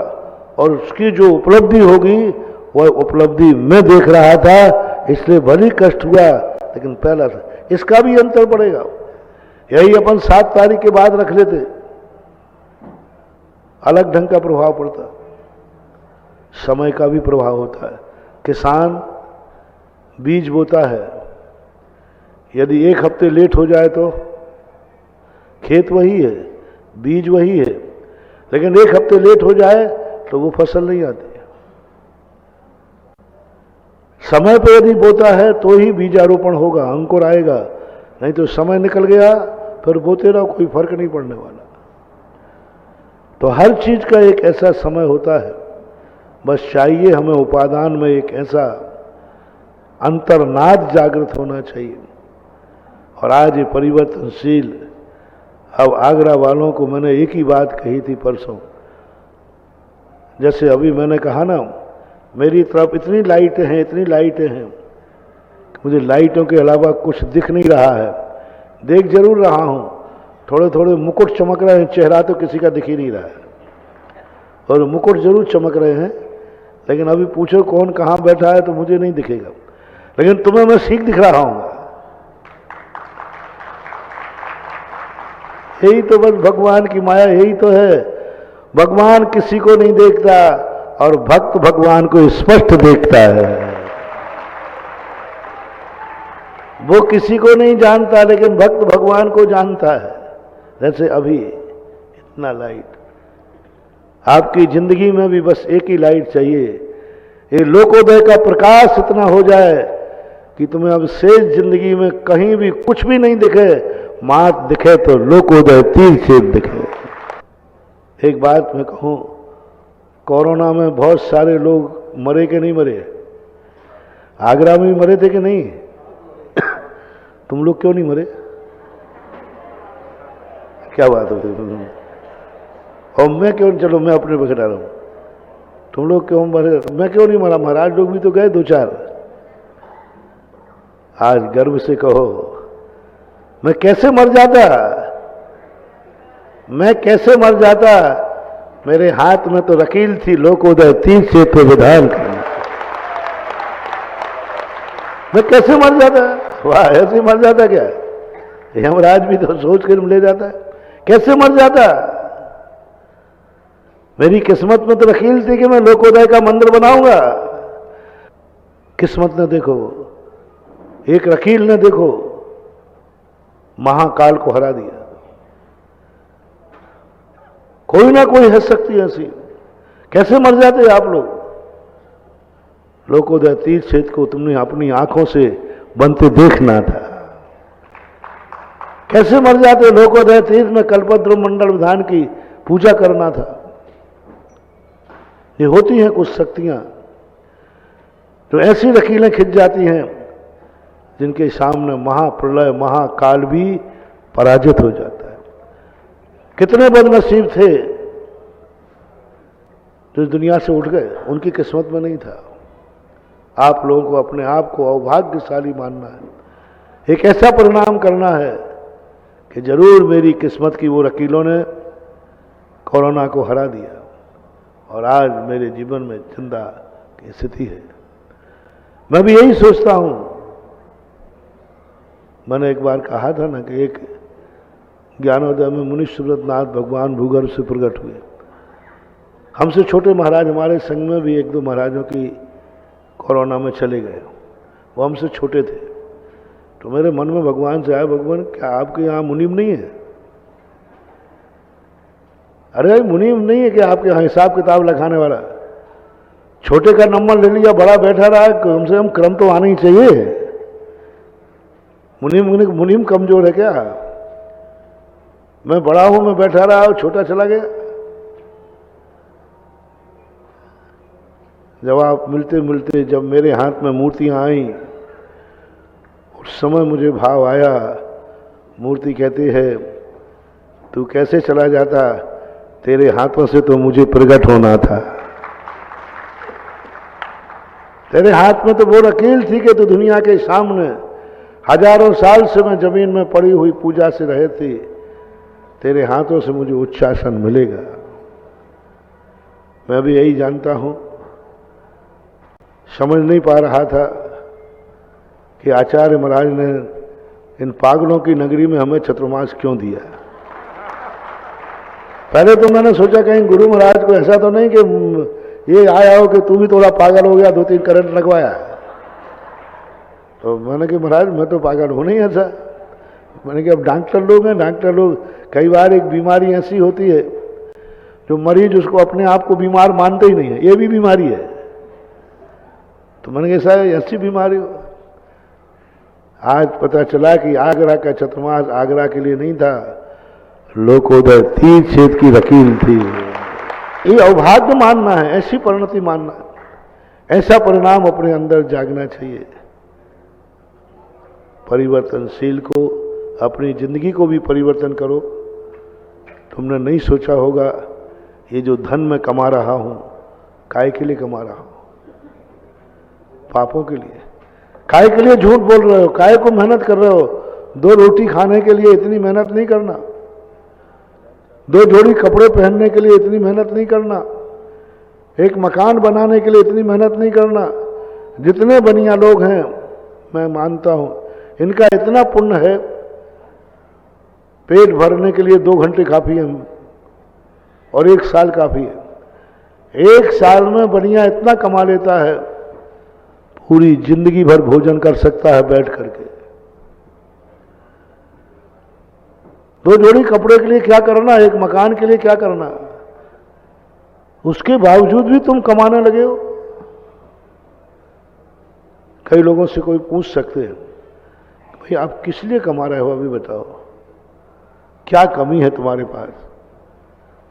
और उसकी जो उपलब्धि होगी, वह उपलब्धि मैं देख रहा था, इसलिए भली कष्ट हुआ, लेकिन पहला था। इसका भी अंतर पड़ेगा। यही अपन 7 तारीख के बाद रख लेते, अलग ढंग का प्रभाव पड़ता। समय का भी प्रभाव होता है। किसान बीज बोता है, यदि 1 हफ्ते लेट हो जाए तो खेत वही है, बीज वही है, लेकिन 1 हफ्ते लेट हो जाए तो वो फसल नहीं आती। समय पर यदि बोता है तो ही बीजारोपण होगा, अंकुर आएगा, नहीं तो समय निकल गया फिर बोते रहो, कोई फर्क नहीं पड़ने वाला। तो हर चीज का एक ऐसा समय होता है। बस चाहिए हमें उपादान में एक ऐसा अंतर्नाद जागृत होना चाहिए। और आज ये परिवर्तनशील, अब आगरा वालों को मैंने एक ही बात कही थी परसों, जैसे अभी मैंने कहा ना, मेरी तरफ इतनी लाइटें हैं, इतनी लाइटें हैं, मुझे लाइटों के अलावा कुछ दिख नहीं रहा है। देख जरूर रहा हूं, थोड़े थोड़े मुकुट चमक रहे हैं, चेहरा तो किसी का दिख ही नहीं रहा है, और मुकुट जरूर चमक रहे हैं, लेकिन अभी पूछो कौन कहां बैठा है तो मुझे नहीं दिखेगा, लेकिन तुम्हें मैं ठीक दिख रहा हूं। यही तो बस भगवान की माया, यही तो है। भगवान किसी को नहीं देखता और भक्त भगवान को स्पष्ट देखता है। वो किसी को नहीं जानता, लेकिन भक्त भगवान को जानता है। जैसे अभी इतना लाइट, आपकी जिंदगी में भी बस एक ही लाइट चाहिए, ये लोकोदय का प्रकाश इतना हो जाए कि तुम्हें अब शेष जिंदगी में कहीं भी कुछ भी नहीं दिखे, मात दिखे तो लोकोदय तीर्थ दिखे। एक बात मैं कहूं, कोरोना में बहुत सारे लोग मरे कि नहीं मरे? आगरा में भी मरे थे कि नहीं? तुम लोग क्यों नहीं मरे? क्या बात होती है? और मैं क्यों, चलो मैं अपने पे खड़ा रहा हूं, तुम लोग क्यों मरे? मैं क्यों नहीं मरा? महाराज लोग भी तो गए 2-4। आज गर्व से कहो, मैं कैसे मर जाता, मैं कैसे मर जाता? मेरे हाथ में तो रकील थी लोकोदय तीर्थ से विधान करना। मैं कैसे मर जाता? वाह, ऐसे मर जाता क्या? यमराज भी तो सोच कर ले जाता है, कैसे मर जाता? मेरी किस्मत में तो रकील थी कि मैं लोकोदय का मंदिर बनाऊंगा। किस्मत ने देखो, एक रकील ने देखो महाकाल को हरा दिया। कोई ना कोई है शक्ति ऐसी। कैसे मर जाते आप लोग? लोकोदय तीर्थ क्षेत्र को तुमने अपनी आंखों से बनते देखना था। कैसे मर जाते? लोकोदय तीर्थ में कल्पद्रुम मंडल विधान की पूजा करना था। ये होती हैं कुछ शक्तियां तो ऐसी लकीरें खिंच जाती हैं जिनके सामने महाप्रलय महाकाल भी पराजित हो जाता है। कितने बदनसीब थे जो इस दुनिया से उठ गए, उनकी किस्मत में नहीं था। आप लोगों को अपने आप को अभाग्यशाली मानना है, एक ऐसा परिणाम करना है कि जरूर मेरी किस्मत की वो लकीरों ने कोरोना को हरा दिया और आज मेरे जीवन में जिंदा की स्थिति है। मैं भी यही सोचता हूं। मैंने एक बार कहा था ना कि एक ज्ञानोदय में मुनि सुब्रतनाथ भगवान भूगर्भ से प्रकट हुए। हमसे छोटे महाराज, हमारे संघ में भी एक दो महाराजों की कोरोना में चले गए, वो हमसे छोटे थे। तो मेरे मन में भगवान से आया, भगवान क्या आपके यहाँ मुनीम नहीं है? अरे भाई मुनीम नहीं है कि आपके यहाँ हिसाब किताब लिखाने वाला? छोटे का नंबर ले लिया, बड़ा बैठा रहा, कम से कम क्रम तो आना ही चाहिए। मुनीम कमजोर है क्या? मैं बड़ा हूं, मैं बैठा रहा और छोटा चला गया। जब आप मिलते मिलते जब मेरे हाथ में मूर्तियां आई, उस समय मुझे भाव आया। मूर्ति कहती है तू कैसे चला जाता, तेरे हाथों से तो मुझे प्रकट होना था। तेरे हाथ में तो वो लकीर थी कि तू दुनिया के सामने हजारों साल से मैं जमीन में पड़ी हुई पूजा से रहे थे, तेरे हाथों से मुझे उच्चासन मिलेगा। मैं भी यही जानता हूं। समझ नहीं पा रहा था कि आचार्य महाराज ने इन पागलों की नगरी में हमें चतुर्मास क्यों दिया। पहले तो मैंने सोचा कहीं गुरु महाराज को ऐसा तो नहीं कि ये आया हो कि तू भी थोड़ा पागल हो गया, 2-3 करंट लगवाया। तो मैंने कि महाराज मैं तो पागल हूं नहीं ऐसा। मैंने कि अब डॉक्टर लोग हैं, डॉक्टर लोग कई बार एक बीमारी ऐसी होती है जो मरीज उसको अपने आप को बीमार मानते ही नहीं है, ये भी बीमारी है। तो मैंने कैसा है ऐसी बीमारी हो। आज पता चला कि आगरा का चतुर्मास आगरा के लिए नहीं था, लोकोदय तीर्थ क्षेत्र की लकीर थी। ये अभाग्य मानना है, ऐसी परिणति मानना है, ऐसा परिणाम अपने अंदर जागना चाहिए। परिवर्तनशील को अपनी जिंदगी को भी परिवर्तन करो। तुमने नहीं सोचा होगा ये जो धन मैं कमा रहा हूं काय के लिए कमा रहा हूं? पापों के लिए। काय के लिए झूठ बोल रहे हो? काय को मेहनत कर रहे हो? 2 रोटी खाने के लिए इतनी मेहनत नहीं करना, 2 जोड़ी कपड़े पहनने के लिए इतनी मेहनत नहीं करना, एक मकान बनाने के लिए इतनी मेहनत नहीं करना। जितने बनिया लोग हैं मैं मानता हूं इनका इतना पुण्य है, पेट भरने के लिए 2 घंटे काफी है और 1 साल काफी है। 1 साल में बनिया इतना कमा लेता है, पूरी जिंदगी भर भोजन कर सकता है बैठ करके। 2 जोड़ी कपड़े के लिए क्या करना, एक मकान के लिए क्या करना, उसके बावजूद भी तुम कमाने लगे हो। कई लोगों से कोई पूछ सकते हैं भाई आप किस लिए कमा रहे हो, अभी बताओ क्या कमी है तुम्हारे पास?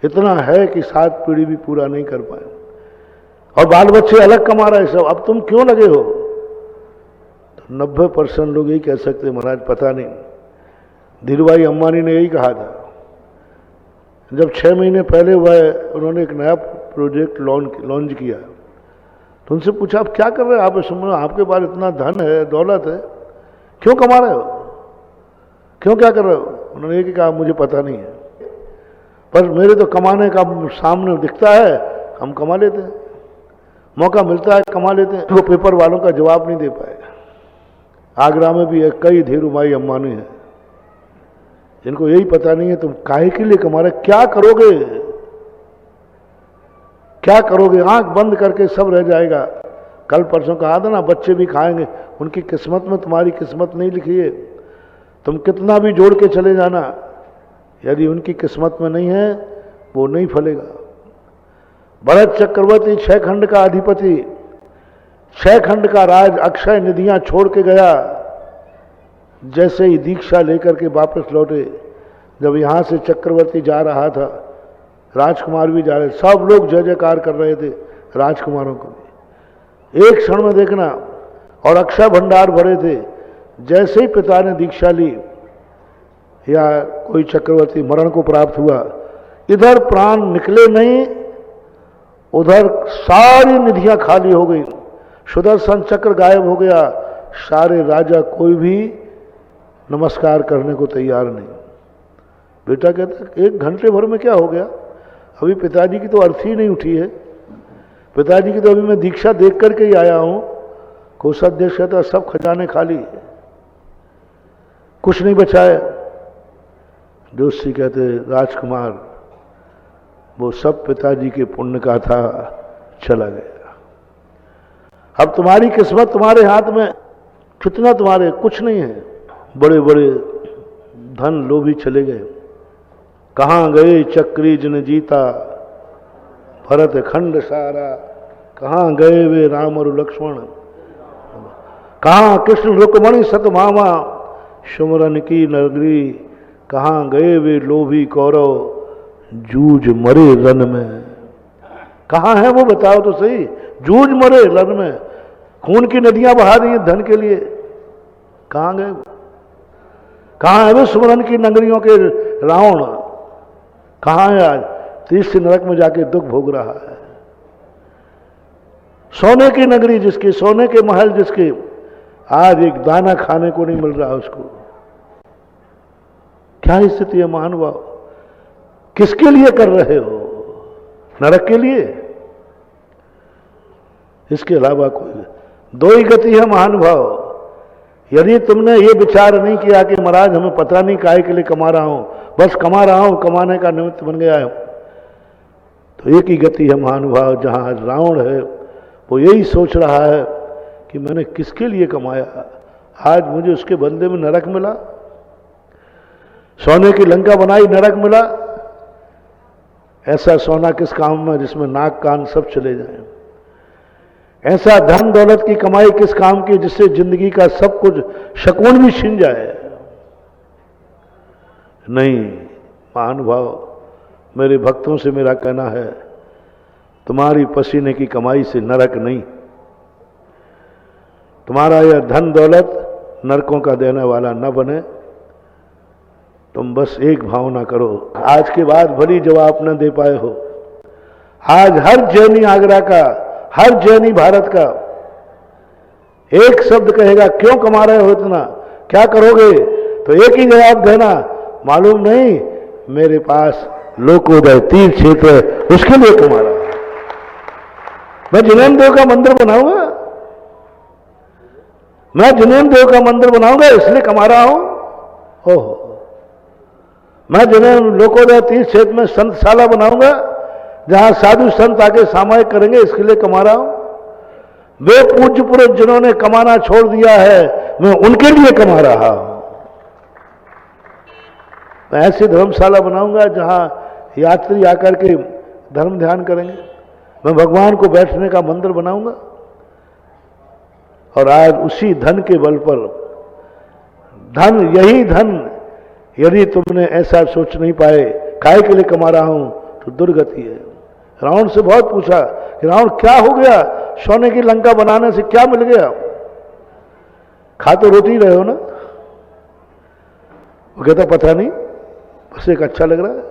इतना है कि 7 पीढ़ी भी पूरा नहीं कर पाए और बाल बच्चे अलग कमा रहे सब, अब तुम क्यों लगे हो? तो 90% लोग यही कह सकते महाराज पता नहीं। धीरूभाई अंबानी ने यही कहा था जब 6 महीने पहले वह उन्होंने एक नया प्रोजेक्ट लॉन्च किया, तो उनसे पूछा आप क्या कर रहे हो, आप सुनो आपके पास इतना धन है दौलत है, क्यों कमा रहे हो, क्यों क्या कर रहे हो? उन्होंने ये कहा मुझे पता नहीं है, पर मेरे तो कमाने का सामने दिखता है, हम कमा लेते हैं, मौका मिलता है कमा लेते हैं। वो पेपर वालों का जवाब नहीं दे पाए। आगरा में भी कई धीरूभाई अंबानी हैं जिनको यही पता नहीं है तुम काहे के लिए कमा रहे, क्या करोगे, क्या करोगे? आंख बंद करके सब रह जाएगा। कल परसों कहा था ना बच्चे भी खाएंगे, उनकी किस्मत में तुम्हारी किस्मत नहीं लिखी है। तुम कितना भी जोड़ के चले जाना, यदि उनकी किस्मत में नहीं है वो नहीं फलेगा। भरत चक्रवर्ती 6 खंड का अधिपति 6 खंड का राज अक्षय निधियां छोड़ के गया। जैसे ही दीक्षा लेकर के वापस लौटे, जब यहां से चक्रवर्ती जा रहा था, राजकुमार भी जा रहे, सब लोग जय जयकार कर रहे थे राजकुमारों को भी। एक क्षण में देखना, और अक्षय भंडार भरे थे। जैसे ही पिता ने दीक्षा ली या कोई चक्रवर्ती मरण को प्राप्त हुआ, इधर प्राण निकले नहीं, उधर सारी निधियां खाली हो गई, सुदर्शन चक्र गायब हो गया। सारे राजा कोई भी नमस्कार करने को तैयार नहीं। बेटा कहता 1 घंटे भर में क्या हो गया, अभी पिताजी की तो अर्थी नहीं उठी है, पिताजी की तो अभी मैं दीक्षा देख करके ही आया हूं। कोषाध्यक्ष कहता सब खजाने खाली, कुछ नहीं बचा है। जोशी कहते राजकुमार वो सब पिताजी के पुण्य का था, चला गया। अब तुम्हारी किस्मत तुम्हारे हाथ में, कितना तुम्हारे, कुछ नहीं है। बड़े बड़े धन लोभी चले गए। कहां गए चक्री जिन जीता, भरत खंड सारा, कहां गए वे राम और लक्ष्मण, कहां कृष्ण रुक्मणी सतभामा, सुमरन की नगरी, कहां गए वे लोभी कौरव, जूझ मरे रण में। कहां है वो बताओ तो सही, जूझ मरे रण में, खून की नदियां बहा दी हैं धन के लिए, कहां गए? कहां है वो सुमरन की नगरियों के रावण, कहां है आज? तीसरे नरक में जाके दुख भोग रहा है। सोने की नगरी जिसकी, सोने के महल जिसके, आज एक दाना खाने को नहीं मिल रहा उसको। क्या स्थिति है महानुभाव? किसके लिए कर रहे हो? नरक के लिए? इसके अलावा कोई दो ही गति है महानुभाव। यदि तुमने ये विचार नहीं किया कि महाराज हमें पता नहीं काहे के लिए कमा रहा हूं, बस कमा रहा हूं, कमाने का निमित्त बन गया है, तो एक ही गति है महानुभाव। जहां रावण है वो यही सोच रहा है कि मैंने किसके लिए कमाया, आज मुझे उसके बदले में नरक मिला। सोने की लंका बनाई, नरक मिला। ऐसा सोना किस काम में जिसमें नाक कान सब चले जाएं? ऐसा धन दौलत की कमाई किस काम की जिससे जिंदगी का सब कुछ शकून भी छिन जाए? नहीं महानुभाव, मेरे भक्तों से मेरा कहना है, तुम्हारी पसीने की कमाई से नरक नहीं, तुम्हारा यह धन दौलत नरकों का देने वाला न बने। तुम बस एक भावना करो, आज के बाद भली जवाब न दे पाए हो, आज हर जैनी आगरा का, हर जैनी भारत का एक शब्द कहेगा, क्यों कमा रहे हो इतना, क्या करोगे? तो एक ही जवाब देना, मालूम नहीं, मेरे पास लोकोदय तीर्थ क्षेत्र है, उसके लिए कमा रहा हूं। मैं जिनेन्द्र देव का मंदिर बनाऊंगा, मैं जिनेन्द्र देव का मंदिर बनाऊंगा इसलिए कमा रहा हूं। ओहो, मैं जिनेन्द्र लोकोदय तीर्थ क्षेत्र में संतशाला बनाऊंगा जहां साधु संत आके सामायिक करेंगे, इसके लिए कमा रहा हूं। वे पूज्य पुरुष जिन्होंने कमाना छोड़ दिया है, मैं उनके लिए कमा रहा हूं। मैं ऐसी धर्मशाला बनाऊंगा जहां यात्री आकर के धर्म ध्यान करेंगे। मैं भगवान को बैठने का मंदिर बनाऊंगा। और आज उसी धन के बल पर, धन, यही धन, यदि तुमने ऐसा सोच नहीं पाए काय के लिए कमा रहा हूं, तो दुर्गति है। रावण से बहुत पूछा कि रावण क्या हो गया, सोने की लंका बनाने से क्या मिल गया? खा तो रोटी रहे हो ना? वो कहता पता नहीं, बस एक अच्छा लग रहा है।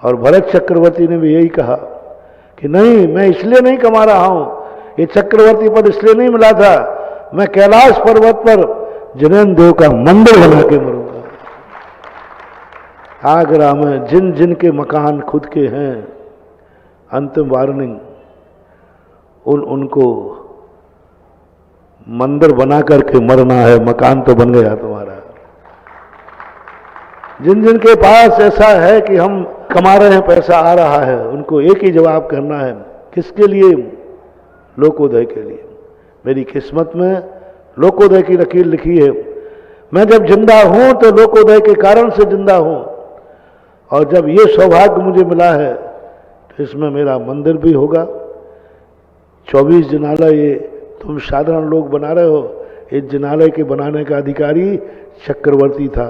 और भरत चक्रवर्ती ने भी यही कहा कि नहीं, मैं इसलिए नहीं कमा रहा हूं, ये चक्रवर्ती पद इसलिए नहीं मिला था, मैं कैलाश पर्वत पर जिनेन्द्र देव का मंदिर बना के मरूंगा। आगरा में जिन जिन के मकान खुद के हैं, अंतिम वार्निंग, उनको मंदिर बना करके मरना है। मकान तो बन गया तुम्हारा। जिन जिन के पास ऐसा है कि हम कमा रहे हैं, पैसा आ रहा है, उनको एक ही जवाब करना है, किसके लिए? लोकोदय के लिए। मेरी किस्मत में लोकोदय की लकीर लिखी है। मैं जब जिंदा हूं तो लोकोदय के कारण से जिंदा हूं, और जब ये सौभाग्य मुझे मिला है तो इसमें मेरा मंदिर भी होगा, 24 जिनालय ये तुम साधारण लोग बना रहे हो, इस जिनालय के बनाने का अधिकारी चक्रवर्ती था।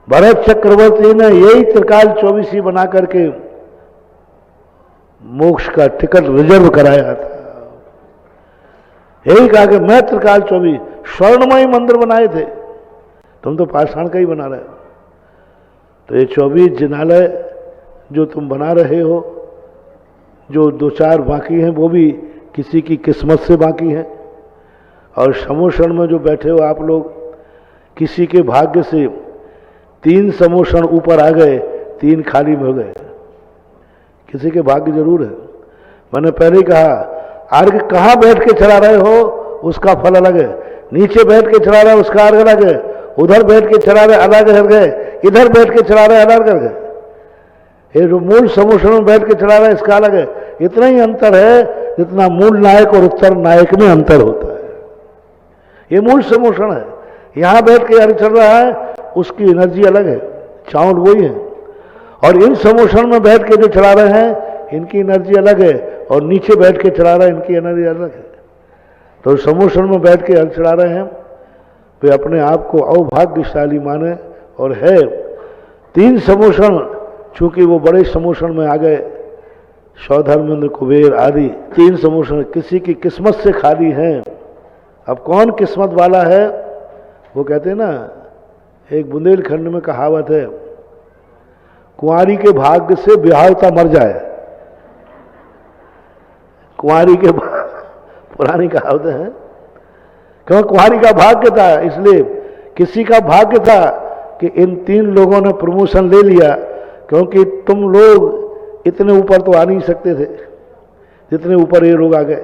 भरत चक्रवर्ती ने यही त्रिकाल 24 ही बना करके मोक्ष का टिकट रिजर्व कराया था। यही कहा कि मैं त्रिकाल 24 स्वर्णमय मंदिर बनाए थे, तुम तो पाषाण का ही बना रहे हो। तो ये 24 जिनालय जो तुम बना रहे हो, जो 2-4 बाकी हैं वो भी किसी की किस्मत से बाकी हैं, और समोषण में जो बैठे हो आप लोग, किसी के भाग्य से 3 समोषण ऊपर आ गए, 3 खाली हो गए। किसी के भाग्य जरूर है। मैंने पहले ही कहा, अर्घ कहाँ बैठ के चढ़ा रहे हो उसका फल अलग है, नीचे बैठ के चढ़ा रहे हो उसका अर्घ अलग है, उधर बैठ के चढ़ा रहे अलग अर्घ है, इधर बैठ के चढ़ा रहे अलग अर्घ है। ये जो मूल समोषण में बैठ के चढ़ा रहा है इसका अलग है। इतना ही अंतर है जितना मूल नायक और उत्तर नायक में अंतर होता है। ये मूल समोषण है, यहां बैठ के अर्घ चढ़ रहा है उसकी एनर्जी अलग है, चावल वही है, और इन समोषण में बैठ के जो चढ़ा रहे हैं इनकी एनर्जी अलग है, और नीचे बैठ के चढ़ा रहा है इनकी एनर्जी अलग है। तो समोषण में बैठ के अर्घ चढ़ा रहे हैं वे अपने आप को अभाग्यशाली माने, और है 3 समोषण, चूंकि वो बड़े समोषण में आ गए, सौधर्मेंद्र कुबेर आदि 3 समोषण किसी की किस्मत से खाली हैं। अब कौन किस्मत वाला है? वो कहते हैं ना, एक बुंदेलखंड में कहावत है, कुंवारी के भाग्य से ब्याहता मर जाए। कुंवारी के पुरानी कहावत है, क्यों? कुंवारी का भाग्य था, इसलिए किसी का भाग्य था कि इन 3 लोगों ने प्रमोशन ले लिया, क्योंकि तुम लोग इतने ऊपर तो आ नहीं सकते थे जितने ऊपर ये लोग आ गए,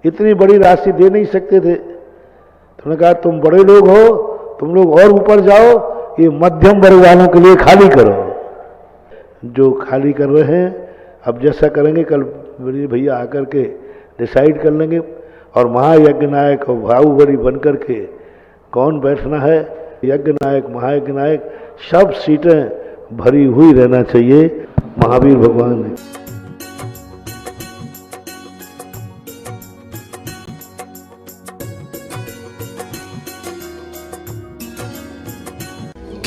इतनी बड़ी राशि दे नहीं सकते थे। तुमने कहा तुम बड़े लोग हो, तुम लोग और ऊपर जाओ, ये मध्यम वर्ग वालों के लिए खाली करो। जो खाली कर रहे हैं अब जैसा करेंगे कल मेरे भैया आकर के डिसाइड कर लेंगे, और महायज्ञ नायक और बाहुबली बनकर के कौन बैठना है, यज्ञ नायक महायज्ञ नायक सब सीटें भरी हुई रहना चाहिए। महावीर भगवान ने